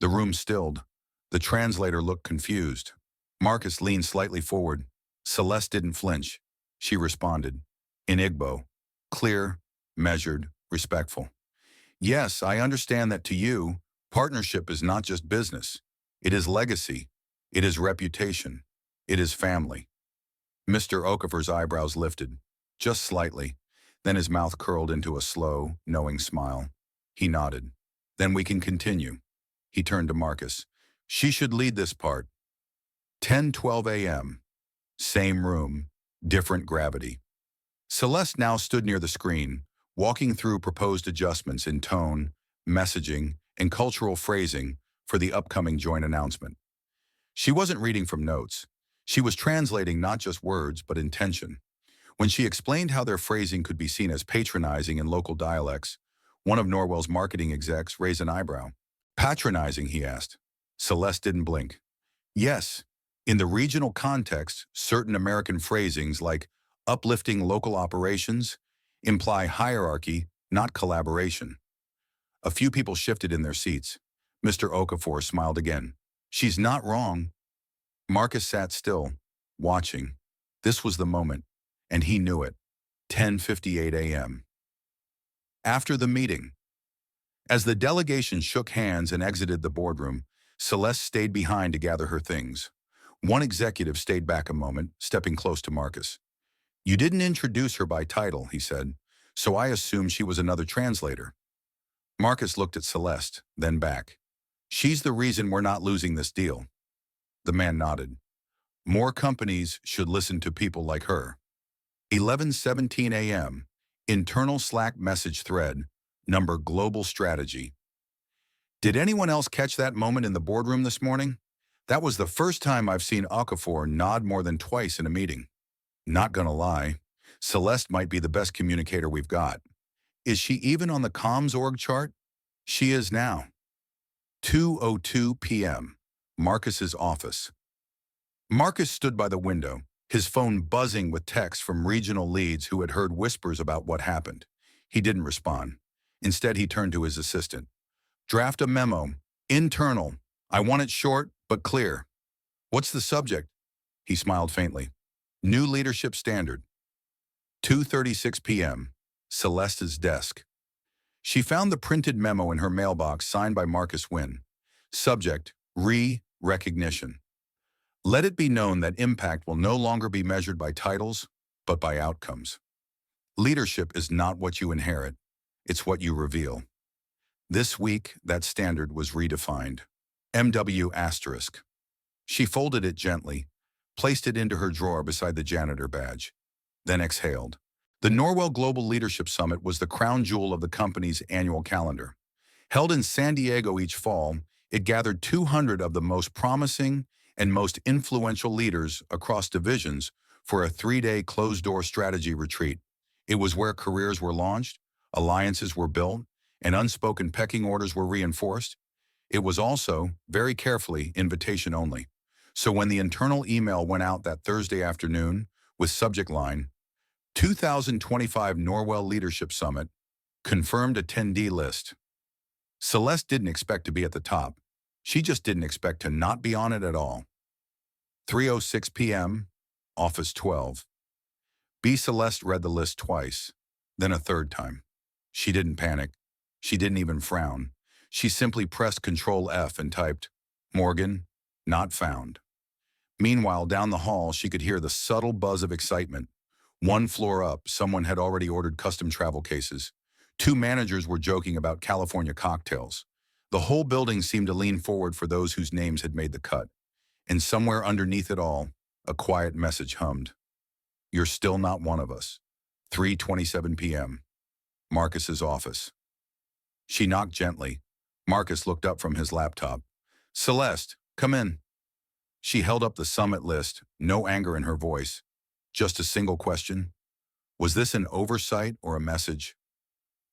[SPEAKER 1] The room stilled. The translator looked confused. Marcus leaned slightly forward. Celeste didn't flinch. She responded, in Igbo, clear, measured, respectful. Yes, I understand that to you, partnership is not just business. It is legacy. It is reputation. It is family. Mr. Okafor's eyebrows lifted, just slightly. Then his mouth curled into a slow, knowing smile. He nodded. Then we can continue. He turned to Marcus. She should lead this part. 10:12 a.m. Same room, different gravity. Celeste now stood near the screen, walking through proposed adjustments in tone, messaging, and cultural phrasing for the upcoming joint announcement. She wasn't reading from notes. She was translating not just words, but intention. When she explained how their phrasing could be seen as patronizing in local dialects, one of Norwell's marketing execs raised an eyebrow. Patronizing, he asked. Celeste didn't blink. Yes, in the regional context, certain American phrasings like uplifting local operations imply hierarchy, not collaboration. A few people shifted in their seats. Mr. Okafor smiled again. She's not wrong. Marcus sat still, watching. This was the moment, and he knew it. 10:58 a.m. After the meeting, as the delegation shook hands and exited the boardroom, Celeste stayed behind to gather her things. One executive stayed back a moment, stepping close to Marcus. You didn't introduce her by title, he said, so I assumed she was another translator. Marcus looked at Celeste, then back. She's the reason we're not losing this deal. The man nodded. More companies should listen to people like her. 11:17 a.m. Internal Slack message thread, number global strategy. Did anyone else catch that moment in the boardroom this morning? That was the first time I've seen Okafor nod more than twice in a meeting. Not gonna lie, Celeste might be the best communicator we've got. Is she even on the comms org chart? She is now. 2:02 p.m. Marcus's office. Marcus stood by the window, his phone buzzing with texts from regional leads who had heard whispers about what happened. He didn't respond. Instead, he turned to his assistant. Draft a memo. Internal. I want it short, but clear. What's the subject? He smiled faintly. New leadership standard. 2:36 p.m. Celeste's desk. She found the printed memo in her mailbox signed by Marcus Wynn. Subject, recognition. Let it be known that impact will no longer be measured by titles, but by outcomes. Leadership is not what you inherit, it's what you reveal. This week, that standard was redefined. MW asterisk. She folded it gently, placed it into her drawer beside the janitor badge, then exhaled. The Norwell Global Leadership Summit was the crown jewel of the company's annual calendar. Held in San Diego each fall, it gathered 200 of the most promising and most influential leaders across divisions for a 3-day closed-door strategy retreat. It was where careers were launched, alliances were built, and unspoken pecking orders were reinforced. It was also, very carefully, invitation only. So when the internal email went out that Thursday afternoon with subject line, 2025 Norwell Leadership Summit, confirmed attendee list. Celeste didn't expect to be at the top. She just didn't expect to not be on it at all. 3:06 p.m., Office 12. B. Celeste read the list twice, then a third time. She didn't panic. She didn't even frown. She simply pressed Control F and typed, Morgan, not found. Meanwhile, down the hall, she could hear the subtle buzz of excitement. One floor up, someone had already ordered custom travel cases. 2 managers were joking about California cocktails. The whole building seemed to lean forward for those whose names had made the cut. And somewhere underneath it all, a quiet message hummed. You're still not one of us. 3:27 p.m. Marcus's office. She knocked gently. Marcus looked up from his laptop. Celeste, come in. She held up the summit list, no anger in her voice. Just a single question. Was this an oversight or a message?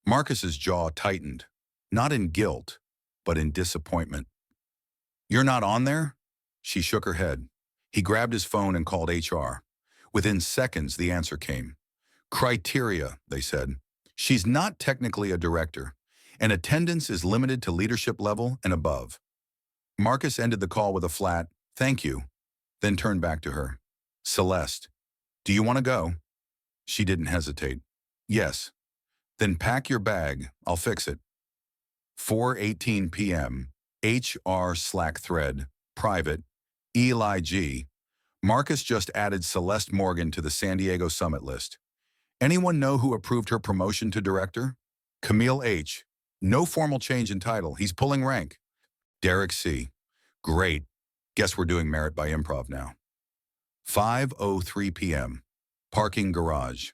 [SPEAKER 1] Marcus's jaw tightened, not in guilt, but in disappointment. You're not on there? She shook her head. He grabbed his phone and called HR. Within seconds, the answer came. Criteria, they said. She's not technically a director, and attendance is limited to leadership level and above. Marcus ended the call with a flat, thank you, then turned back to her. Celeste, do you want to go? She didn't hesitate. Yes. Then pack your bag, I'll fix it. 4:18 p.m., HR Slack thread, private, Eli G. Marcus just added Celeste Morgan to the San Diego Summit list. Anyone know who approved her promotion to director? Camille H. No formal change in title, he's pulling rank. Derek C. Great. Guess we're doing merit by improv now. 5:03 p.m., parking garage.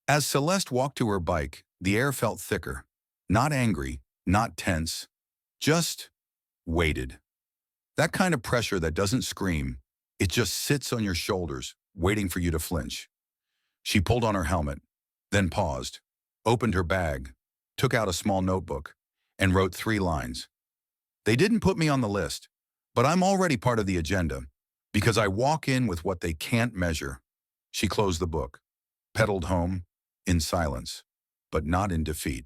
[SPEAKER 1] As Celeste walked to her bike, the air felt thicker. Not angry, not tense, just weighted. That kind of pressure that doesn't scream, It just sits on your shoulders, waiting for you to flinch. She pulled on her helmet, then paused, opened her bag, took out a small notebook, and wrote 3 lines. They didn't put me on the list, but I'm already part of the agenda, because I walk in with what they can't measure. She closed the book, pedaled home, in silence, but not in defeat.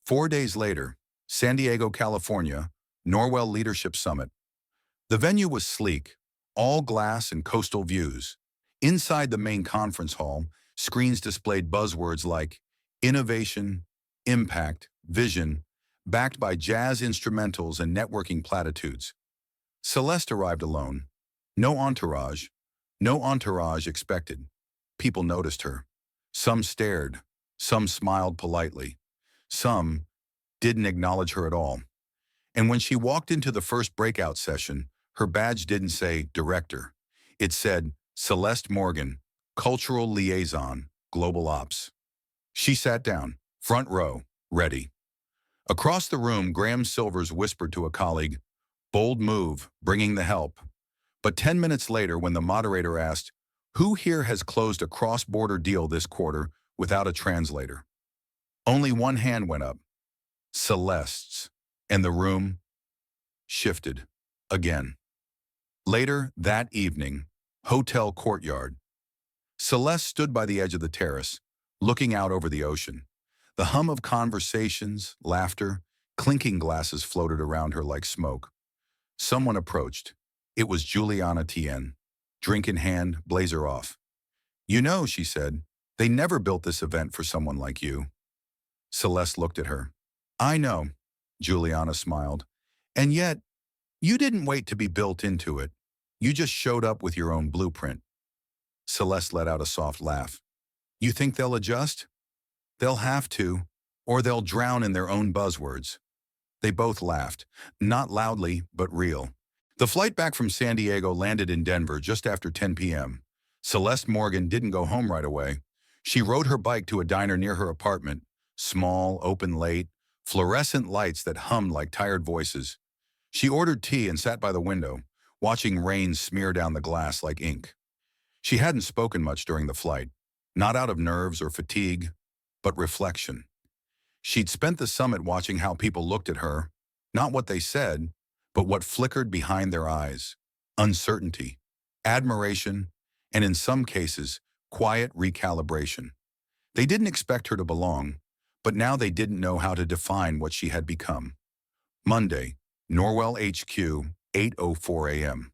[SPEAKER 1] 4 days later, San Diego, California, Norwell Leadership Summit. The venue was sleek, all glass and coastal views. Inside the main conference hall, screens displayed buzzwords like innovation, impact, vision, backed by jazz instrumentals and networking platitudes. Celeste arrived alone. No entourage. No entourage expected. People noticed her. Some stared. Some smiled politely. Some didn't acknowledge her at all. And when she walked into the first breakout session, her badge didn't say Director. It said Celeste Morgan, Cultural Liaison, Global Ops. She sat down, front row, ready. Across the room, Graham Silvers whispered to a colleague, "Bold move, bringing the help." But 10 minutes later, when the moderator asked, "Who here has closed a cross-border deal this quarter without a translator?" Only one hand went up, Celeste's, and the room shifted again. Later that evening, hotel courtyard. Celeste stood by the edge of the terrace, looking out over the ocean. The hum of conversations, laughter, clinking glasses floated around her like smoke. Someone approached. It was Juliana Tien, drink in hand, blazer off. "You know," she said, "they never built this event for someone like you." Celeste looked at her. "I know," Juliana smiled. "And yet, you didn't wait to be built into it. You just showed up with your own blueprint." Celeste let out a soft laugh. "You think they'll adjust? They'll have to, or they'll drown in their own buzzwords." They both laughed, not loudly, but real. The flight back from San Diego landed in Denver just after 10 p.m. Celeste Morgan didn't go home right away. She rode her bike to a diner near her apartment, small, open late, fluorescent lights that hummed like tired voices. She ordered tea and sat by the window, watching rain smear down the glass like ink. She hadn't spoken much during the flight, not out of nerves or fatigue, but reflection. She'd spent the summit watching how people looked at her, not what they said, but what flickered behind their eyes. Uncertainty, admiration, and in some cases, quiet recalibration. They didn't expect her to belong, but now they didn't know how to define what she had become. Monday, Norwell HQ, 8:04 a.m.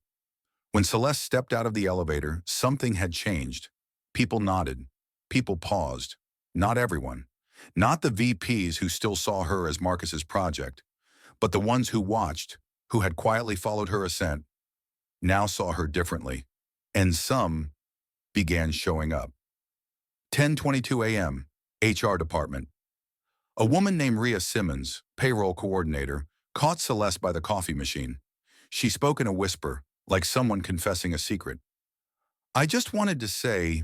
[SPEAKER 1] When Celeste stepped out of the elevator, something had changed. People nodded. People paused. Not everyone. Not the VPs who still saw her as Marcus's project, but the ones who watched, who had quietly followed her ascent, now saw her differently. And some began showing up. 10:22 a.m., HR department. A woman named Rhea Simmons, payroll coordinator, caught Celeste by the coffee machine. She spoke in a whisper, like someone confessing a secret. "I just wanted to say,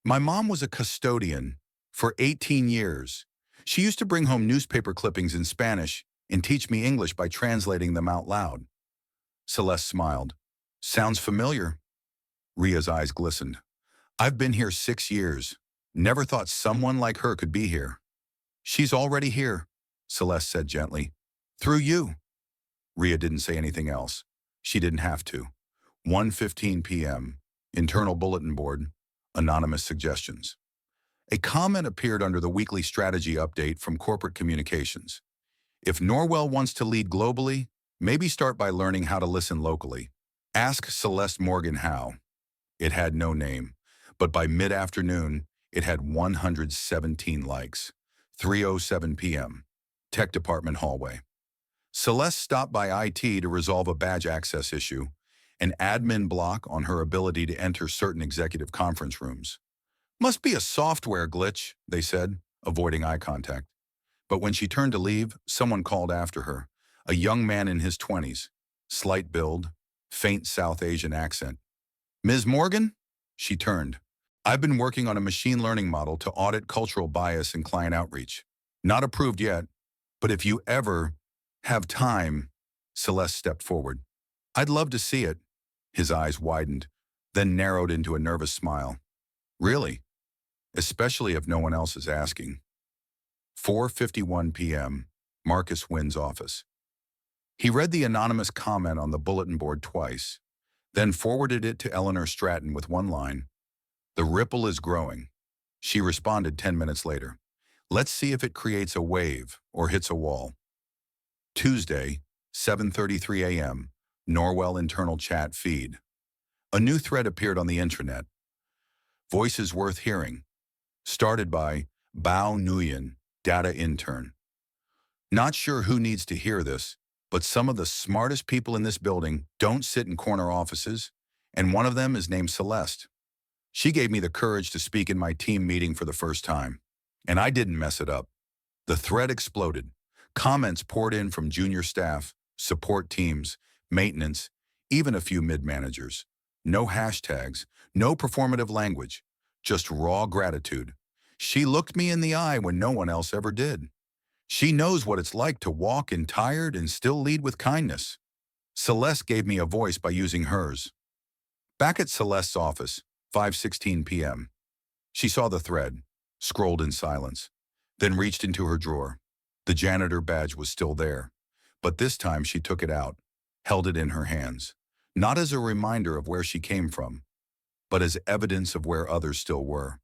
[SPEAKER 1] my mom was a custodian for 18 years. She used to bring home newspaper clippings in Spanish and teach me English by translating them out loud." Celeste smiled. "Sounds familiar." Rhea's eyes glistened. "I've been here 6 years. Never thought someone like her could be here." "She's already here," Celeste said gently. "Through you." Rhea didn't say anything else. She didn't have to. 1:15 p.m. Internal bulletin board. Anonymous suggestions. A comment appeared under the weekly strategy update from corporate communications. If Norwell wants to lead globally, maybe start by learning how to listen locally. Ask Celeste Morgan how. It had no name, but by mid-afternoon, it had 117 likes. 3:07 p.m. Tech department hallway. Celeste stopped by IT to resolve a badge access issue, an admin block on her ability to enter certain executive conference rooms. "Must be a software glitch," they said, avoiding eye contact. But when she turned to leave, someone called after her, a young man in his 20s, slight build, faint South Asian accent. "Ms. Morgan?" She turned. "I've been working on a machine learning model to audit cultural bias in client outreach. Not approved yet, but if you ever have time," Celeste stepped forward. "I'd love to see it." His eyes widened, then narrowed into a nervous smile. Really? Especially if no one else is asking. 4:51 p.m., Marcus Wynn's office. He read the anonymous comment on the bulletin board twice, then forwarded it to Eleanor Stratton with one line. The ripple is growing. She responded 10 minutes later. Let's see if it creates a wave or hits a wall. Tuesday, 7:33 a.m., Norwell internal chat feed. A new thread appeared on the intranet. Voices worth hearing. Started by Bao Nguyen, data intern. Not sure who needs to hear this, but some of the smartest people in this building don't sit in corner offices, and one of them is named Celeste. She gave me the courage to speak in my team meeting for the first time, and I didn't mess it up. The thread exploded. Comments poured in from junior staff, support teams, maintenance, even a few mid-managers. No hashtags, no performative language, just raw gratitude. She looked me in the eye when no one else ever did. She knows what it's like to walk in tired and still lead with kindness. Celeste gave me a voice by using hers. Back at Celeste's office, 5:16 p.m. She saw the thread, scrolled in silence, then reached into her drawer. The janitor badge was still there, but this time she took it out, held it in her hands, not as a reminder of where she came from, but as evidence of where others still were.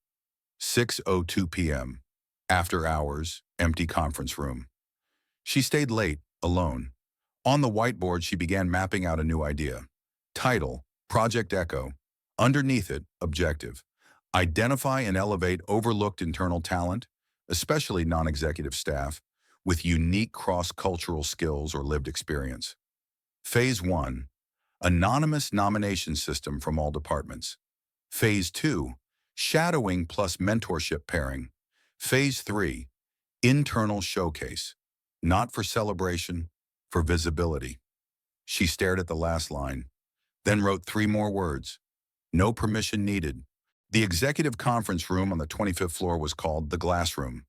[SPEAKER 1] 6:02 p.m. After hours, empty conference room. She stayed late, alone. On the whiteboard, she began mapping out a new idea. Title, Project Echo. Underneath it, objective. Identify and elevate overlooked internal talent, especially non-executive staff, with unique cross-cultural skills or lived experience. Phase 1, anonymous nomination system from all departments. Phase 2, shadowing plus mentorship pairing. Phase 3, internal showcase. Not for celebration, for visibility. She stared at the last line, then wrote 3 more words. No permission needed. The executive conference room on the 25th floor was called the Glass Room.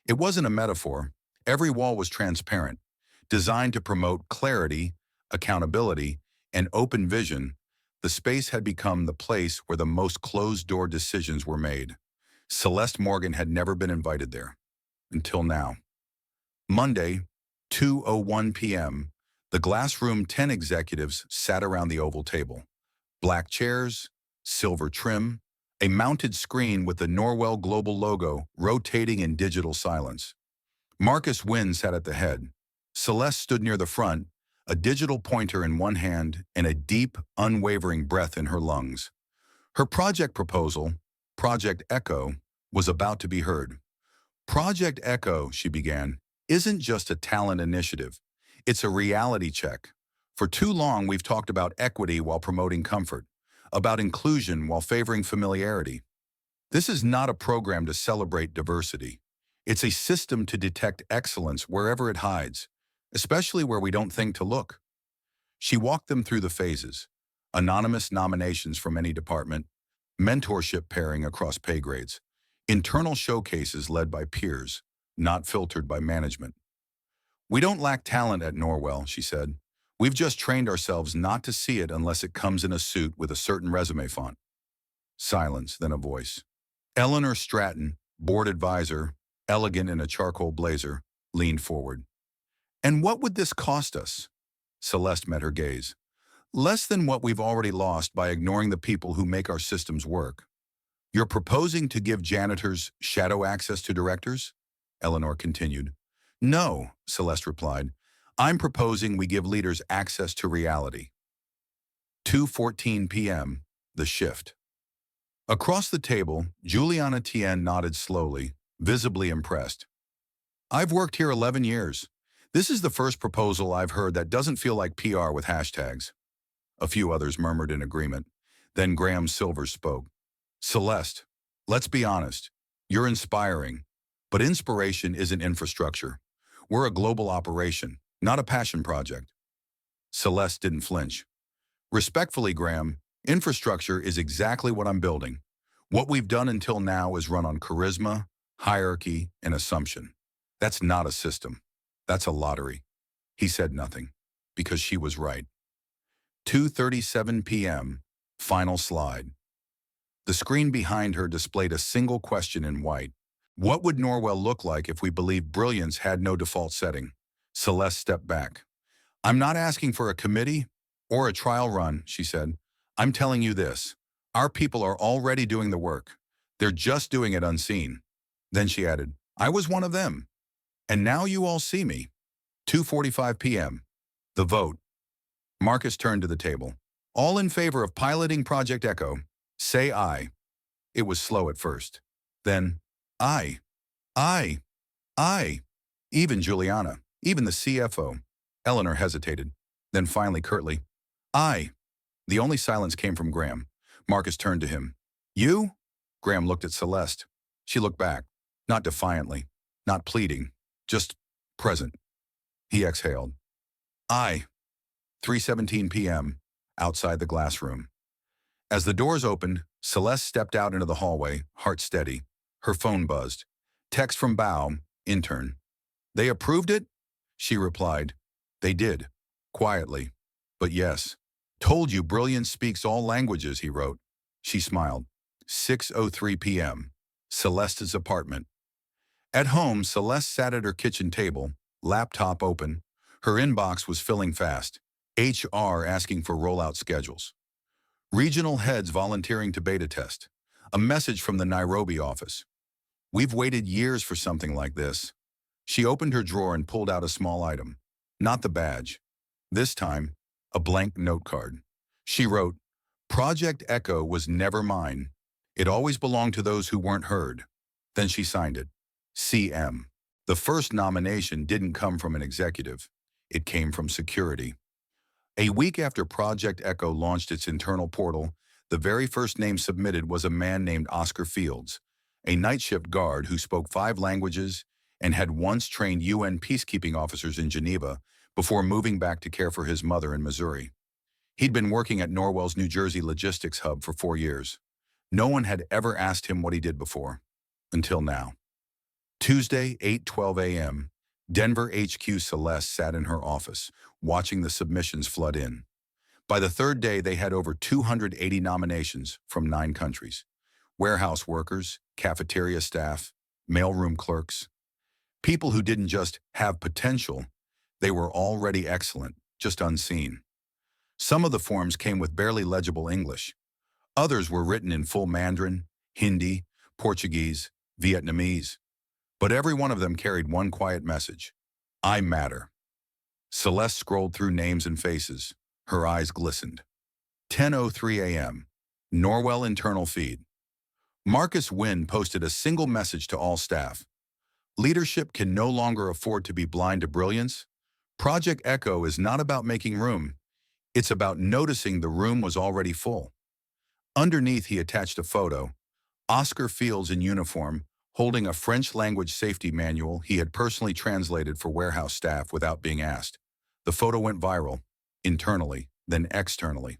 [SPEAKER 1] It wasn't a metaphor. Every wall was transparent, designed to promote clarity, accountability, and open vision. The space had become the place where the most closed-door decisions were made. Celeste Morgan had never been invited there, until now. Monday, 2:01 p.m., the Glass Room 10 executives sat around the oval table. Black chairs, silver trim, a mounted screen with the Norwell Global logo rotating in digital silence. Marcus Wynn sat at the head. Celeste stood near the front, a digital pointer in one hand and a deep, unwavering breath in her lungs. Her project proposal, Project Echo, was about to be heard. Project Echo, she began, isn't just a talent initiative. It's a reality check. For too long, we've talked about equity while promoting comfort, about inclusion while favoring familiarity. This is not a program to celebrate diversity. It's a system to detect excellence wherever it hides, especially where we don't think to look. She walked them through the phases: anonymous nominations from any department, mentorship pairing across pay grades, internal showcases led by peers, not filtered by management. We don't lack talent at Norwell, she said. We've just trained ourselves not to see it unless it comes in a suit with a certain resume font. Silence, then a voice. Eleanor Stratton, board advisor, elegant in a charcoal blazer, leaned forward. And what would this cost us? Celeste met her gaze. Less than what we've already lost by ignoring the people who make our systems work. You're proposing to give janitors shadow access to directors? Eleanor continued. No, Celeste replied. I'm proposing we give leaders access to reality. 2:14 p.m., the shift. Across the table, Juliana Tien nodded slowly, visibly impressed. I've worked here 11 years. This is the first proposal I've heard that doesn't feel like PR with hashtags. A few others murmured in agreement. Then Graham Silvers spoke. Celeste, let's be honest. You're inspiring, but inspiration isn't infrastructure. We're a global operation, not a passion project. Celeste didn't flinch. Respectfully, Graham, infrastructure is exactly what I'm building. What we've done until now is run on charisma, hierarchy, and assumption. That's not a system. That's a lottery. He said nothing, because she was right. 2:37 p.m. Final slide. The screen behind her displayed a single question in white. What would Norwell look like if we believed brilliance had no default setting? Celeste stepped back. I'm not asking for a committee or a trial run, she said. I'm telling you this. Our people are already doing the work. They're just doing it unseen. Then she added, I was one of them. And now you all see me. 2:45 p.m. The vote. Marcus turned to the table. All in favor of piloting Project Echo, say aye. It was slow at first. Then, aye, aye, aye. Even Juliana, even the CFO. Eleanor hesitated. Then finally curtly, aye. The only silence came from Graham. Marcus turned to him. You? Graham looked at Celeste. She looked back, not defiantly, not pleading, just present. He exhaled. Aye. 3:17 p.m. Outside the glass room. As the doors opened, Celeste stepped out into the hallway, heart steady. Her phone buzzed. Text from Bao, intern. They approved it? She replied. They did. Quietly. But yes. Told you brilliance speaks all languages, he wrote. She smiled. 6:03 p.m. Celeste's apartment. At home, Celeste sat at her kitchen table, laptop open. Her inbox was filling fast. HR asking for rollout schedules. Regional heads volunteering to beta test. A message from the Nairobi office. We've waited years for something like this. She opened her drawer and pulled out a small item. Not the badge. This time, a blank note card. She wrote, Project Echo was never mine. It always belonged to those who weren't heard. Then she signed it. CM. The first nomination didn't come from an executive. It came from security. A week after Project Echo launched its internal portal, the very first name submitted was a man named Oscar Fields, a night shift guard who spoke 5 languages and had once trained UN peacekeeping officers in Geneva before moving back to care for his mother in Missouri. He'd been working at Norwell's New Jersey logistics hub for 4 years. No one had ever asked him what he did before, until now. Tuesday, 8:12 a.m., Denver HQ Celeste sat in her office, watching the submissions flood in. By the third day, they had over 280 nominations from 9 countries. Warehouse workers, cafeteria staff, mailroom clerks. People who didn't just have potential, they were already excellent, just unseen. Some of the forms came with barely legible English. Others were written in full Mandarin, Hindi, Portuguese, Vietnamese. But every one of them carried one quiet message. I matter. Celeste scrolled through names and faces. Her eyes glistened. 10:03 a.m. Norwell internal feed. Marcus Wynn posted a single message to all staff. Leadership can no longer afford to be blind to brilliance. Project Echo is not about making room. It's about noticing the room was already full. Underneath, he attached a photo. Oscar Fields in uniform, holding a French-language safety manual he had personally translated for warehouse staff without being asked. The photo went viral, internally, then externally.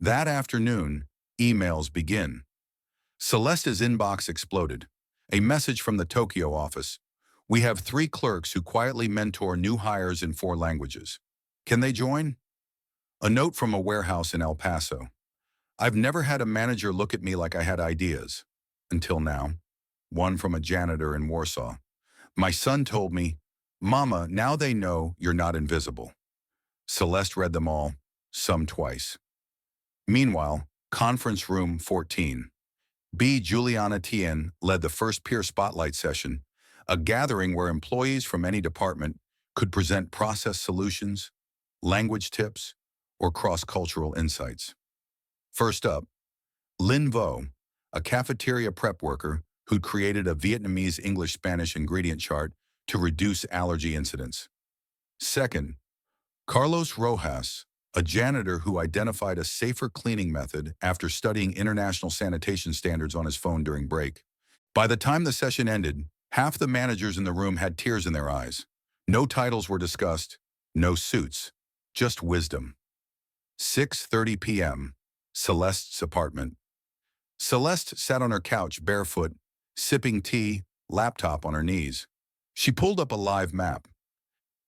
[SPEAKER 1] That afternoon, emails begin. Celeste's inbox exploded. A message from the Tokyo office. We have 3 clerks who quietly mentor new hires in 4 languages. Can they join? A note from a warehouse in El Paso. I've never had a manager look at me like I had ideas. Until now. One from a janitor in Warsaw. My son told me, Mama, now they know you're not invisible. Celeste read them all, some twice. Meanwhile, conference room 14. B. Juliana Tien led the first peer spotlight session, a gathering where employees from any department could present process solutions, language tips, or cross-cultural insights. First up, Lin Vo, a cafeteria prep worker who'd created a Vietnamese English-Spanish ingredient chart to reduce allergy incidents. Second, Carlos Rojas, a janitor who identified a safer cleaning method after studying international sanitation standards on his phone during break. By the time the session ended, half the managers in the room had tears in their eyes. No titles were discussed, no suits, just wisdom. 6:30 p.m., Celeste's apartment. Celeste sat on her couch barefoot, sipping tea, laptop on her knees. She pulled up a live map.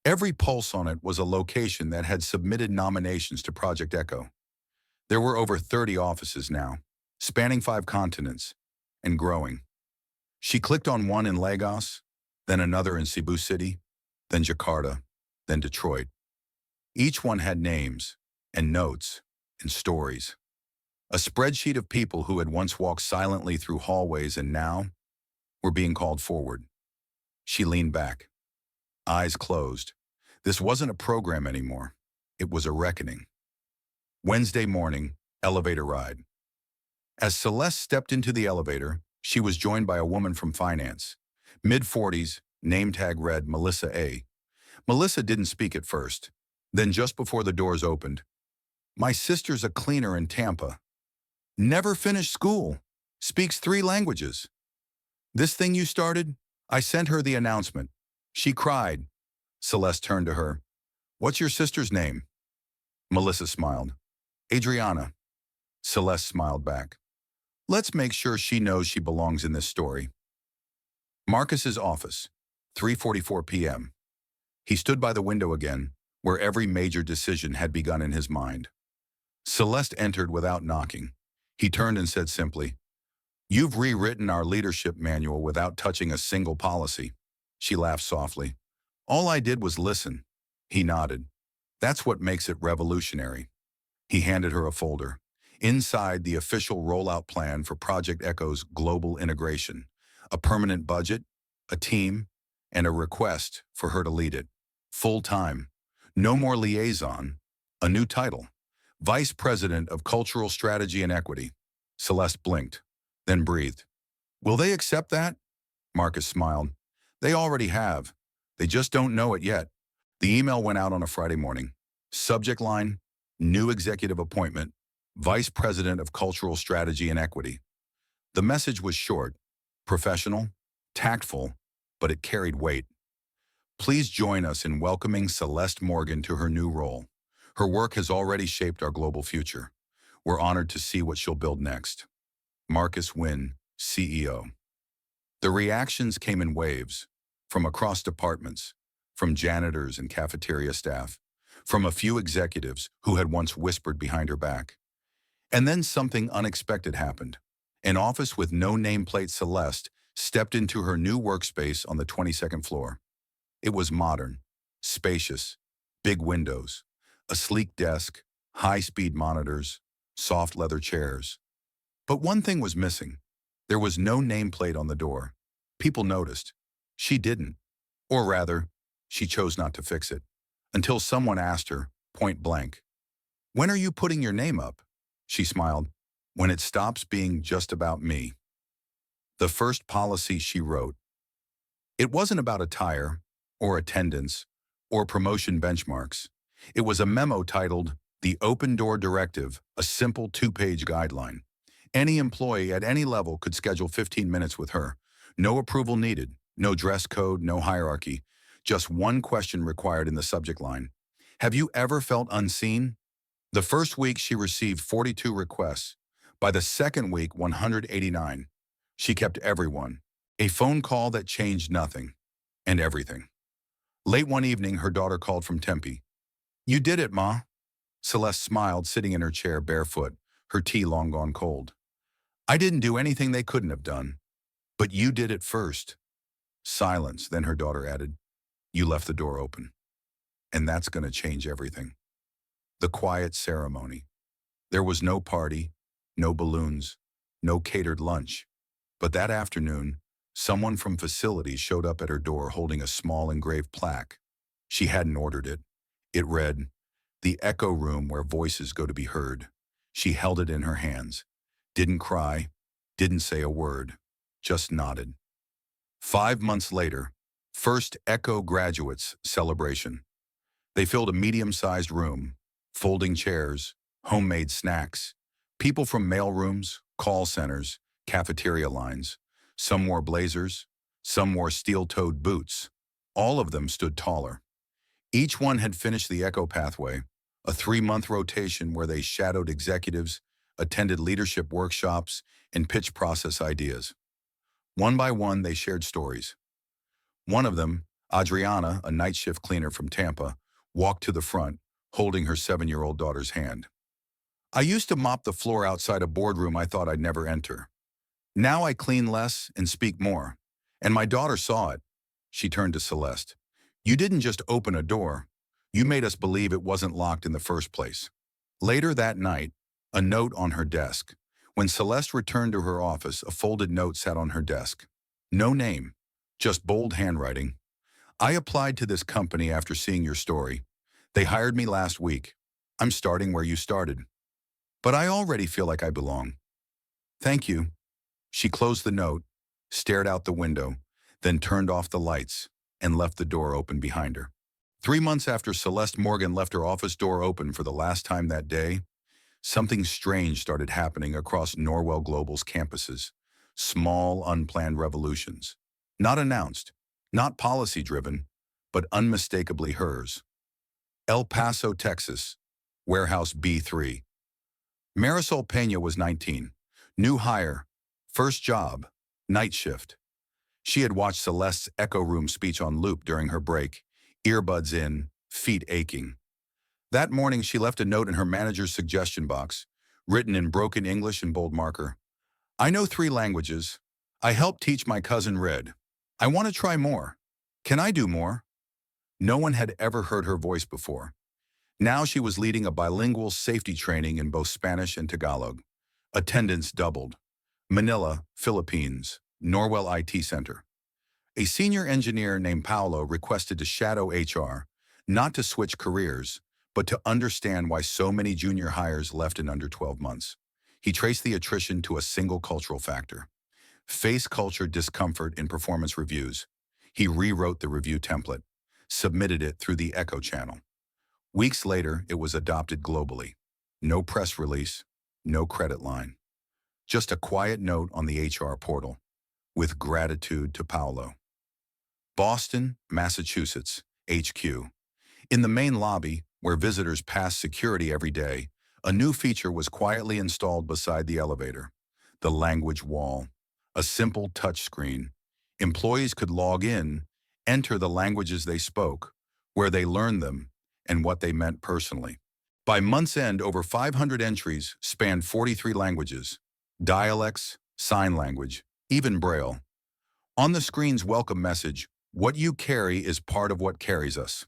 [SPEAKER 1] Every pulse on it was a location that had submitted nominations to Project Echo. There were over 30 offices now, spanning 5 continents, and growing. She clicked on one in Lagos, then another in Cebu City, then Jakarta, then Detroit. Each one had names, and notes, and stories. A spreadsheet of people who had once walked silently through hallways and now were being called forward. She leaned back, eyes closed. This wasn't a program anymore. It was a reckoning. Wednesday morning, elevator ride. As Celeste stepped into the elevator, she was joined by a woman from finance. Mid-40s, name tag read Melissa A. Melissa didn't speak at first. Then just before the doors opened, "My sister's a cleaner in Tampa. Never finished school. Speaks 3 languages. This thing you started? I sent her the announcement. She cried." Celeste turned to her. "What's your sister's name?" Melissa smiled. "Adriana." Celeste smiled back. "Let's make sure she knows she belongs in this story." Marcus's office, 3:44 p.m. He stood by the window again, where every major decision had begun in his mind. Celeste entered without knocking. He turned and said simply, "You've rewritten our leadership manual without touching a single policy." She laughed softly. "All I did was listen." He nodded. "That's what makes it revolutionary." He handed her a folder. Inside, the official rollout plan for Project Echo's global integration, a permanent budget, a team, and a request for her to lead it. Full-time. No more liaison. A new title. Vice President of Cultural Strategy and Equity. Celeste blinked, then breathed. "Will they accept that?" Marcus smiled. "They already have. They just don't know it yet." The email went out on a Friday morning. Subject line, "New executive appointment, Vice President of Cultural Strategy and Equity." The message was short, professional, tactful, but it carried weight. "Please join us in welcoming Celeste Morgan to her new role. Her work has already shaped our global future. We're honored to see what she'll build next." Marcus Wynn, CEO. The reactions came in waves, from across departments, from janitors and cafeteria staff, from a few executives who had once whispered behind her back. And then something unexpected happened. An office with no nameplate Celeste stepped into her new workspace on the 22nd floor. It was modern, spacious, big windows, a sleek desk, high-speed monitors, soft leather chairs. But one thing was missing. There was no nameplate on the door. People noticed. She didn't. Or rather, she chose not to fix it. Until someone asked her, point blank, "When are you putting your name up?" She smiled. "When it stops being just about me." The first policy she wrote. It wasn't about attire, or attendance, or promotion benchmarks. It was a memo titled, "The Open Door Directive, a simple 2-page guideline." Any employee at any level could schedule 15 minutes with her. No approval needed, no dress code, no hierarchy. Just one question required in the subject line. "Have you ever felt unseen?" The first week she received 42 requests. By the second week, 189. She kept everyone. A phone call that changed nothing, and everything. Late one evening, her daughter called from Tempe. "You did it, Ma." Celeste smiled, sitting in her chair barefoot, her tea long gone cold. "I didn't do anything they couldn't have done. But you did it first." Silence, then her daughter added, "You left the door open. And that's going to change everything." The quiet ceremony. There was no party, no balloons, no catered lunch. But that afternoon, someone from facilities showed up at her door holding a small engraved plaque. She hadn't ordered it. It read, "The Echo Room where voices go to be heard." She held it in her hands. Didn't cry, didn't say a word, just nodded. 5 months later, first Echo graduates celebration. They filled a medium-sized room, folding chairs, homemade snacks, people from mailrooms, call centers, cafeteria lines. Some wore blazers, some wore steel-toed boots. All of them stood taller. Each one had finished the Echo Pathway, a 3-month rotation where they shadowed executives, attended leadership workshops, and pitched process ideas. One by one, they shared stories. One of them, Adriana, a night shift cleaner from Tampa, walked to the front, holding her 7-year-old daughter's hand. I used to mop the floor outside a boardroom I thought I'd never enter. Now I clean less and speak more. And my daughter saw it. She turned to Celeste. You didn't just open a door. You made us believe it wasn't locked in the first place. Later that night, a note on her desk. When Celeste returned to her office, a folded note sat on her desk. No name, just bold handwriting. I applied to this company after seeing your story. They hired me last week. I'm starting where you started. But I already feel like I belong. Thank you. She closed the note, stared out the window, then turned off the lights and left the door open behind her. 3 months after Celeste Morgan left her office door open for the last time that day, something strange started happening across Norwell Global's campuses. Small, unplanned revolutions. Not announced, not policy-driven, but unmistakably hers. El Paso, Texas, Warehouse B3. Marisol Peña was 19. New hire, first job, night shift. She had watched Celeste's Echo Room speech on loop during her break, earbuds in, feet aching. That morning, she left a note in her manager's suggestion box, written in broken English and bold marker. I know 3 languages. I helped teach my cousin Red. I want to try more. Can I do more? No one had ever heard her voice before. Now she was leading a bilingual safety training in both Spanish and Tagalog. Attendance doubled. Manila, Philippines, Norwell IT Center. A senior engineer named Paolo requested to shadow HR, not to switch careers, but to understand why so many junior hires left in under 12 months. He traced the attrition to a single cultural factor: face culture discomfort in performance reviews. He rewrote the review template, submitted it through the Echo channel. Weeks later, it was adopted globally. No press release, no credit line. Just a quiet note on the HR portal. With gratitude to Paolo. Boston, Massachusetts, HQ. In the main lobby, where visitors pass security every day, a new feature was quietly installed beside the elevator. The language wall. A simple touchscreen. Employees could log in, enter the languages they spoke, where they learned them, and what they meant personally. By month's end, over 500 entries spanned 43 languages, dialects, sign language, even Braille. On the screen's welcome message, what you carry is part of what carries us.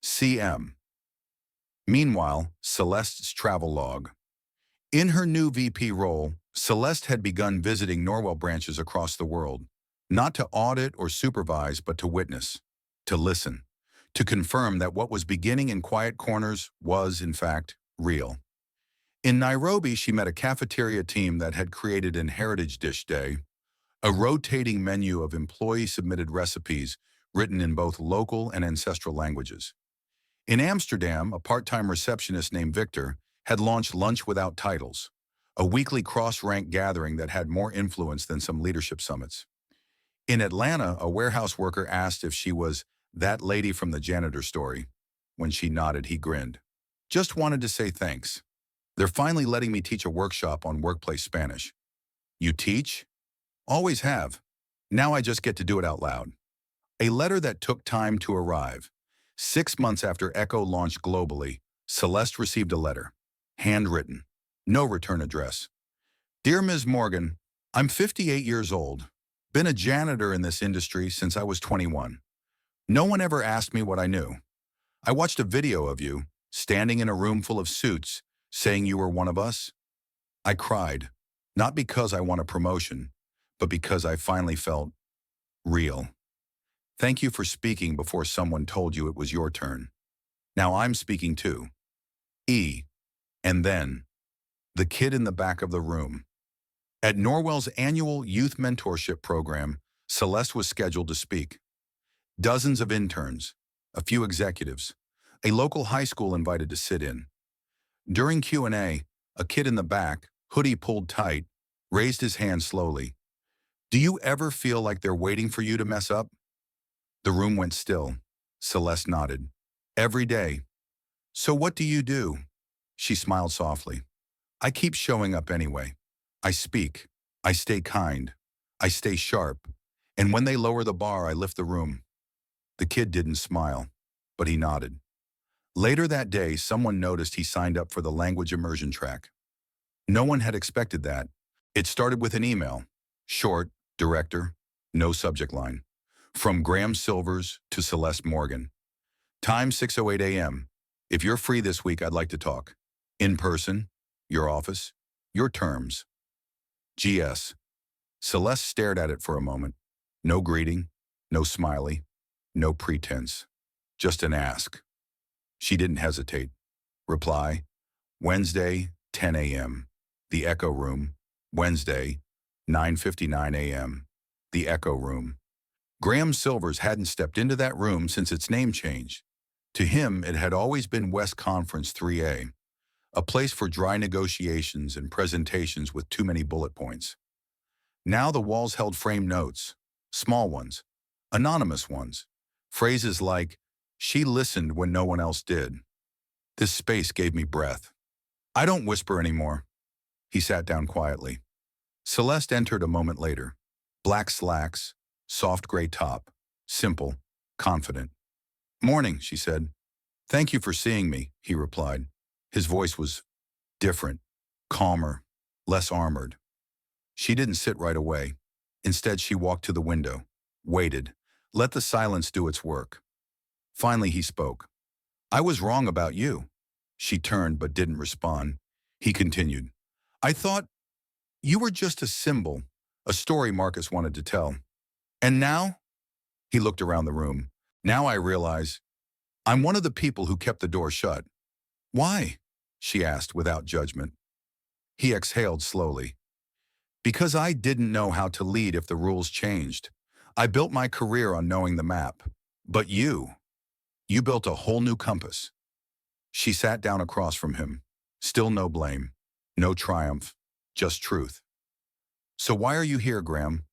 [SPEAKER 1] CM. Meanwhile, Celeste's travel log. In her new VP role, Celeste had begun visiting Norwell branches across the world, not to audit or supervise, but to witness, to listen, to confirm that what was beginning in quiet corners was, in fact, real. In Nairobi, she met a cafeteria team that had created an Heritage Dish Day, a rotating menu of employee-submitted recipes written in both local and ancestral languages. In Amsterdam, a part-time receptionist named Victor had launched Lunch Without Titles, a weekly cross-rank gathering that had more influence than some leadership summits. In Atlanta, a warehouse worker asked if she was that lady from the Janitor story. When she nodded, he grinned. Just wanted to say thanks. They're finally letting me teach a workshop on workplace Spanish. You teach? Always have. Now I just get to do it out loud. A letter that took time to arrive. 6 months after Echo launched globally, Celeste received a letter. Handwritten. No return address. Dear Ms. Morgan, I'm 58 years old. Been a janitor in this industry since I was 21. No one ever asked me what I knew. I watched a video of you, standing in a room full of suits, saying you were one of us. I cried, not because I want a promotion, but because I finally felt real. Thank you for speaking before someone told you it was your turn. Now I'm speaking too. E. And then, the kid in the back of the room. At Norwell's annual youth mentorship program, Celeste was scheduled to speak. Dozens of interns, a few executives, a local high school invited to sit in. During Q&A, a kid in the back, hoodie pulled tight, raised his hand slowly. Do you ever feel like they're waiting for you to mess up? The room went still. Celeste nodded. Every day. So what do you do? She smiled softly. I keep showing up anyway. I speak. I stay kind. I stay sharp. And when they lower the bar, I lift the room. The kid didn't smile, but he nodded. Later that day, someone noticed he signed up for the language immersion track. No one had expected that. It started with an email. Short, director, no subject line. From Graham Silvers to Celeste Morgan. Time 6:08 a.m. If you're free this week, I'd like to talk. In person, your office, your terms. GS. Celeste stared at it for a moment. No greeting, no smiley, no pretense. Just an ask. She didn't hesitate. Reply, Wednesday, 10 a.m. The Echo Room. Wednesday, 9:59 a.m. The Echo Room. Graham Silvers hadn't stepped into that room since its name changed. To him, it had always been West Conference 3A, a place for dry negotiations and presentations with too many bullet points. Now the walls held framed notes, small ones, anonymous ones, phrases like, "She listened when no one else did." This space gave me breath. I don't whisper anymore. He sat down quietly. Celeste entered a moment later. Black slacks, soft gray top, simple, confident. "Morning," she said. "Thank you for seeing me," he replied. His voice was different, calmer, less armored. She didn't sit right away. Instead, she walked to the window, waited, let the silence do its work. Finally, he spoke. "I was wrong about you." She turned but didn't respond. He continued. "I thought you were just a symbol, a story Marcus wanted to tell. And now?" He looked around the room. "Now I realize I'm one of the people who kept the door shut." "Why?" she asked without judgment. He exhaled slowly. "Because I didn't know how to lead if the rules changed. I built my career on knowing the map. But you built a whole new compass." She sat down across from him. Still no blame, no triumph, just truth. "So why are you here, Graham?"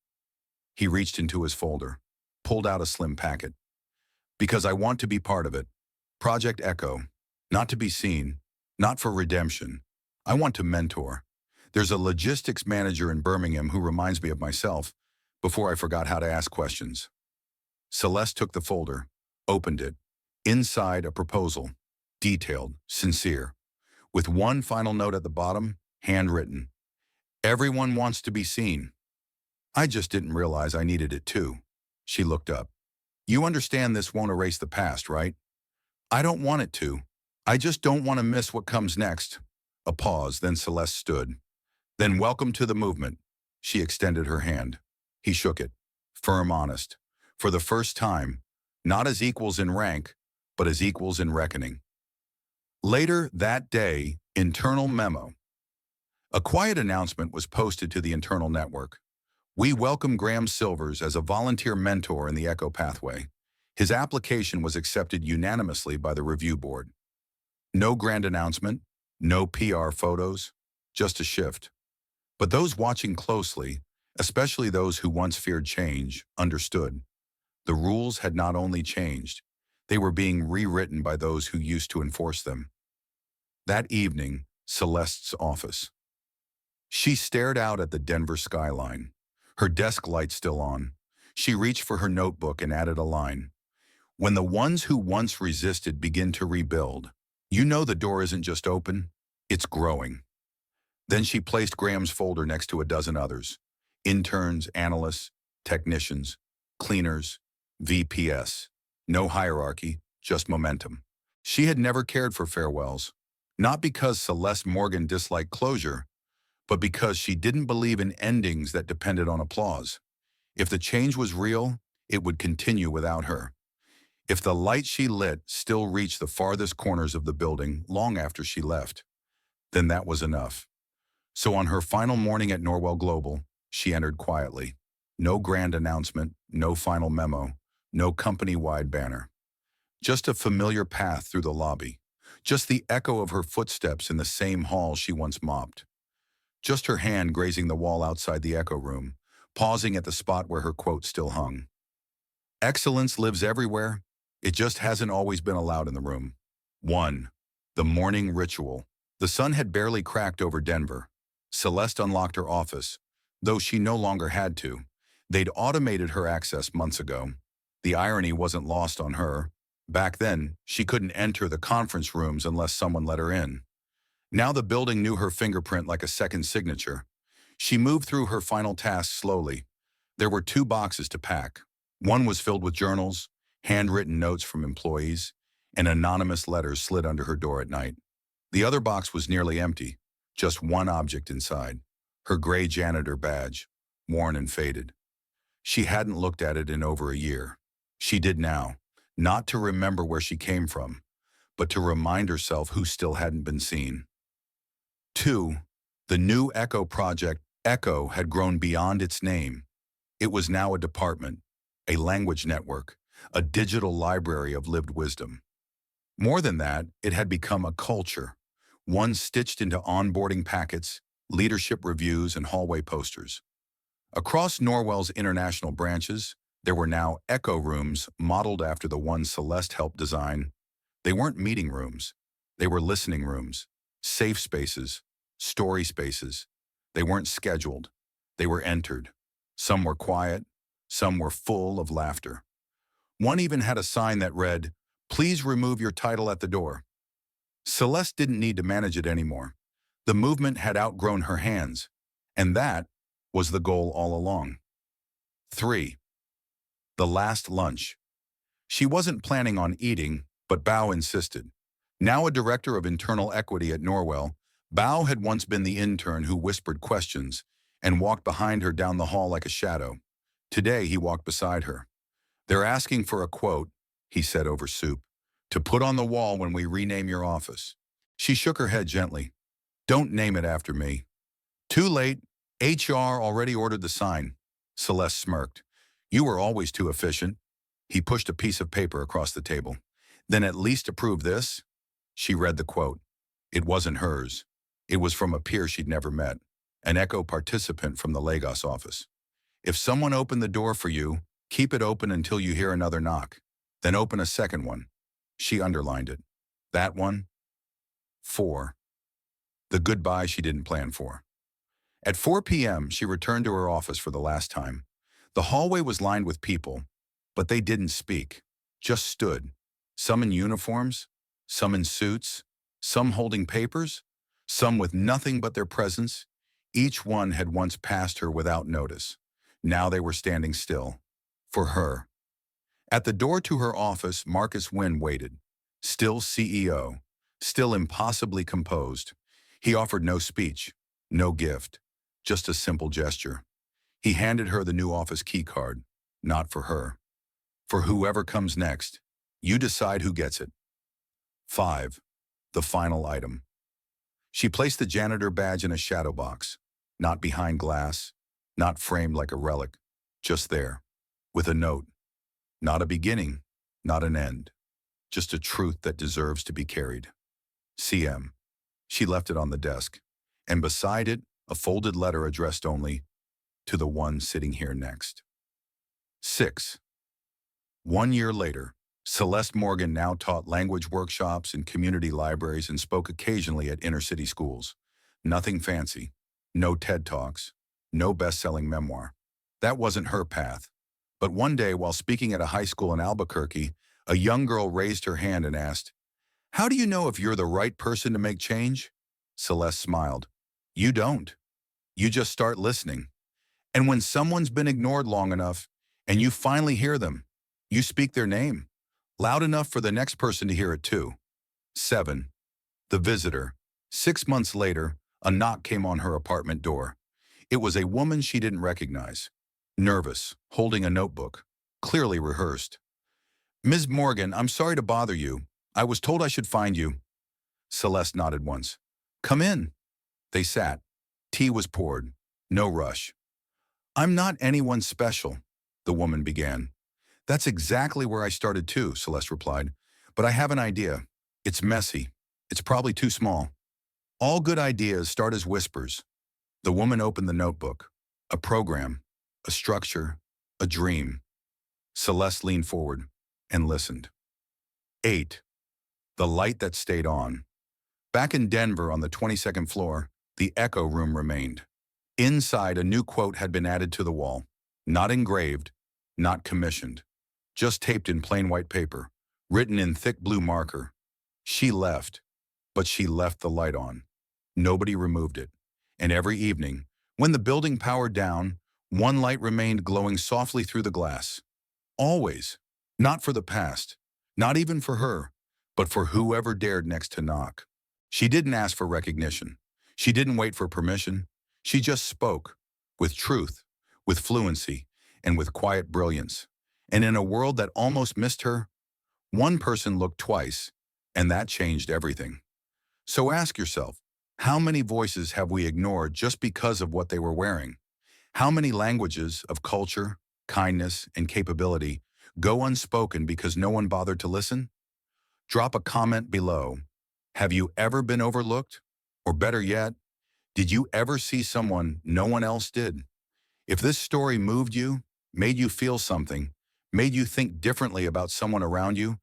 [SPEAKER 1] He reached into his folder, pulled out a slim packet. "Because I want to be part of it. Project Echo. Not to be seen, not for redemption. I want to mentor. There's a logistics manager in Birmingham who reminds me of myself before I forgot how to ask questions." Celeste took the folder, opened it. Inside, a proposal, detailed, sincere, with one final note at the bottom, handwritten. "Everyone wants to be seen." I just didn't realize I needed it too. She looked up. "You understand this won't erase the past, right?" "I don't want it to. I just don't want to miss what comes next." A pause, then Celeste stood. "Then welcome to the movement." She extended her hand. He shook it, firm, honest. For the first time, not as equals in rank, but as equals in reckoning. Later that day, internal memo. A quiet announcement was posted to the internal network. "We welcome Graham Silvers as a volunteer mentor in the Echo Pathway. His application was accepted unanimously by the review board." No grand announcement, no PR photos, just a shift. But those watching closely, especially those who once feared change, understood. The rules had not only changed, they were being rewritten by those who used to enforce them. That evening, Celeste's office. She stared out at the Denver skyline, her desk light still on. She reached for her notebook and added a line. "When the ones who once resisted begin to rebuild, you know the door isn't just open, it's growing." Then she placed Graham's folder next to a dozen others. Interns, analysts, technicians, cleaners, VPS. No hierarchy, just momentum. She had never cared for farewells. Not because Celeste Morgan disliked closure, but because she didn't believe in endings that depended on applause. If the change was real, it would continue without her. If the light she lit still reached the farthest corners of the building long after she left, then that was enough. So on her final morning at Norwell Global, she entered quietly. No grand announcement, no final memo, no company-wide banner. Just a familiar path through the lobby. Just the echo of her footsteps in the same hall she once mopped. Just her hand grazing the wall outside the Echo Room, pausing at the spot where her quote still hung. "Excellence lives everywhere. It just hasn't always been allowed in the room." 1. The morning ritual. The sun had barely cracked over Denver. Celeste unlocked her office, though she no longer had to. They'd automated her access months ago. The irony wasn't lost on her. Back then, she couldn't enter the conference rooms unless someone let her in. Now the building knew her fingerprint like a second signature. She moved through her final task slowly. There were 2 boxes to pack. One was filled with journals, handwritten notes from employees, and anonymous letters slid under her door at night. The other box was nearly empty, just one object inside, her gray janitor badge, worn and faded. She hadn't looked at it in over a year. She did now, not to remember where she came from, but to remind herself who still hadn't been seen. 2. The new Echo project, Echo, had grown beyond its name. It was now a department, a language network, a digital library of lived wisdom. More than that, it had become a culture, one stitched into onboarding packets, leadership reviews, and hallway posters. Across Norwell's international branches, there were now Echo rooms modeled after the ones Celeste helped design. They weren't meeting rooms. They were listening rooms, safe spaces, story spaces. They weren't scheduled. They were entered. Some were quiet. Some were full of laughter. One even had a sign that read, "Please remove your title at the door." Celeste didn't need to manage it anymore. The movement had outgrown her hands, and that was the goal all along. 3. The last lunch. She wasn't planning on eating, but Bao insisted. Now a director of internal equity at Norwell, Bao had once been the intern who whispered questions and walked behind her down the hall like a shadow. Today he walked beside her. "They're asking for a quote," he said over soup, "to put on the wall when we rename your office." She shook her head gently. "Don't name it after me." "Too late. HR already ordered the sign." Celeste smirked. "You were always too efficient." He pushed a piece of paper across the table. "Then at least approve this." She read the quote. It wasn't hers. It was from a peer she'd never met, an Echo participant from the Lagos office. "If someone opened the door for you, keep it open until you hear another knock. Then open a second one." She underlined it. That one? 4. The goodbye she didn't plan for. At 4 p.m., she returned to her office for the last time. The hallway was lined with people, but they didn't speak, just stood. Some in uniforms, some in suits, some holding papers, some with nothing but their presence. Each one had once passed her without notice. Now they were standing still. For her. At the door to her office, Marcus Wynn waited. Still CEO. Still impossibly composed. He offered no speech, no gift, just a simple gesture. He handed her the new office key card. Not for her. For whoever comes next, you decide who gets it. 5. The final item. She placed the janitor badge in a shadow box, not behind glass, not framed like a relic, just there, with a note. Not a beginning, not an end, just a truth that deserves to be carried. CM. She left it on the desk, and beside it, a folded letter addressed only to the one sitting here next. 6. 1 year later, Celeste Morgan now taught language workshops in community libraries and spoke occasionally at inner-city schools. Nothing fancy, no TED Talks, no best-selling memoir. That wasn't her path. But one day, while speaking at a high school in Albuquerque, a young girl raised her hand and asked, "How do you know if you're the right person to make change?" Celeste smiled. "You don't. You just start listening. And when someone's been ignored long enough, and you finally hear them, you speak their name, loud enough for the next person to hear it too." 7. The visitor. 6 months later, a knock came on her apartment door. It was a woman she didn't recognize. Nervous, holding a notebook, clearly rehearsed. "Ms. Morgan, I'm sorry to bother you. I was told I should find you." Celeste nodded once. "Come in." They sat. Tea was poured. No rush. "I'm not anyone special," the woman began. "That's exactly where I started too," Celeste replied. "But I have an idea. It's messy. It's probably too small. All good ideas start as whispers." The woman opened the notebook. A program, a structure, a dream. Celeste leaned forward and listened. 8. The light that stayed on. Back in Denver on the 22nd floor, the Echo room remained. Inside, a new quote had been added to the wall. Not engraved, not commissioned. just taped in plain white paper, written in thick blue marker. She left, but she left the light on. Nobody removed it. And every evening, when the building powered down, one light remained glowing softly through the glass. Always. Not for the past, not even for her, but for whoever dared next to knock. She didn't ask for recognition. She didn't wait for permission. She just spoke, with truth, with fluency, and with quiet brilliance. And in a world that almost missed her, one person looked twice, and that changed everything. So ask yourself, how many voices have we ignored just because of what they were wearing? How many languages of culture, kindness, and capability go unspoken because no one bothered to listen? Drop a comment below. Have you ever been overlooked? Or better yet, did you ever see someone no one else did? If this story moved you, made you feel something, made you think differently about someone around you,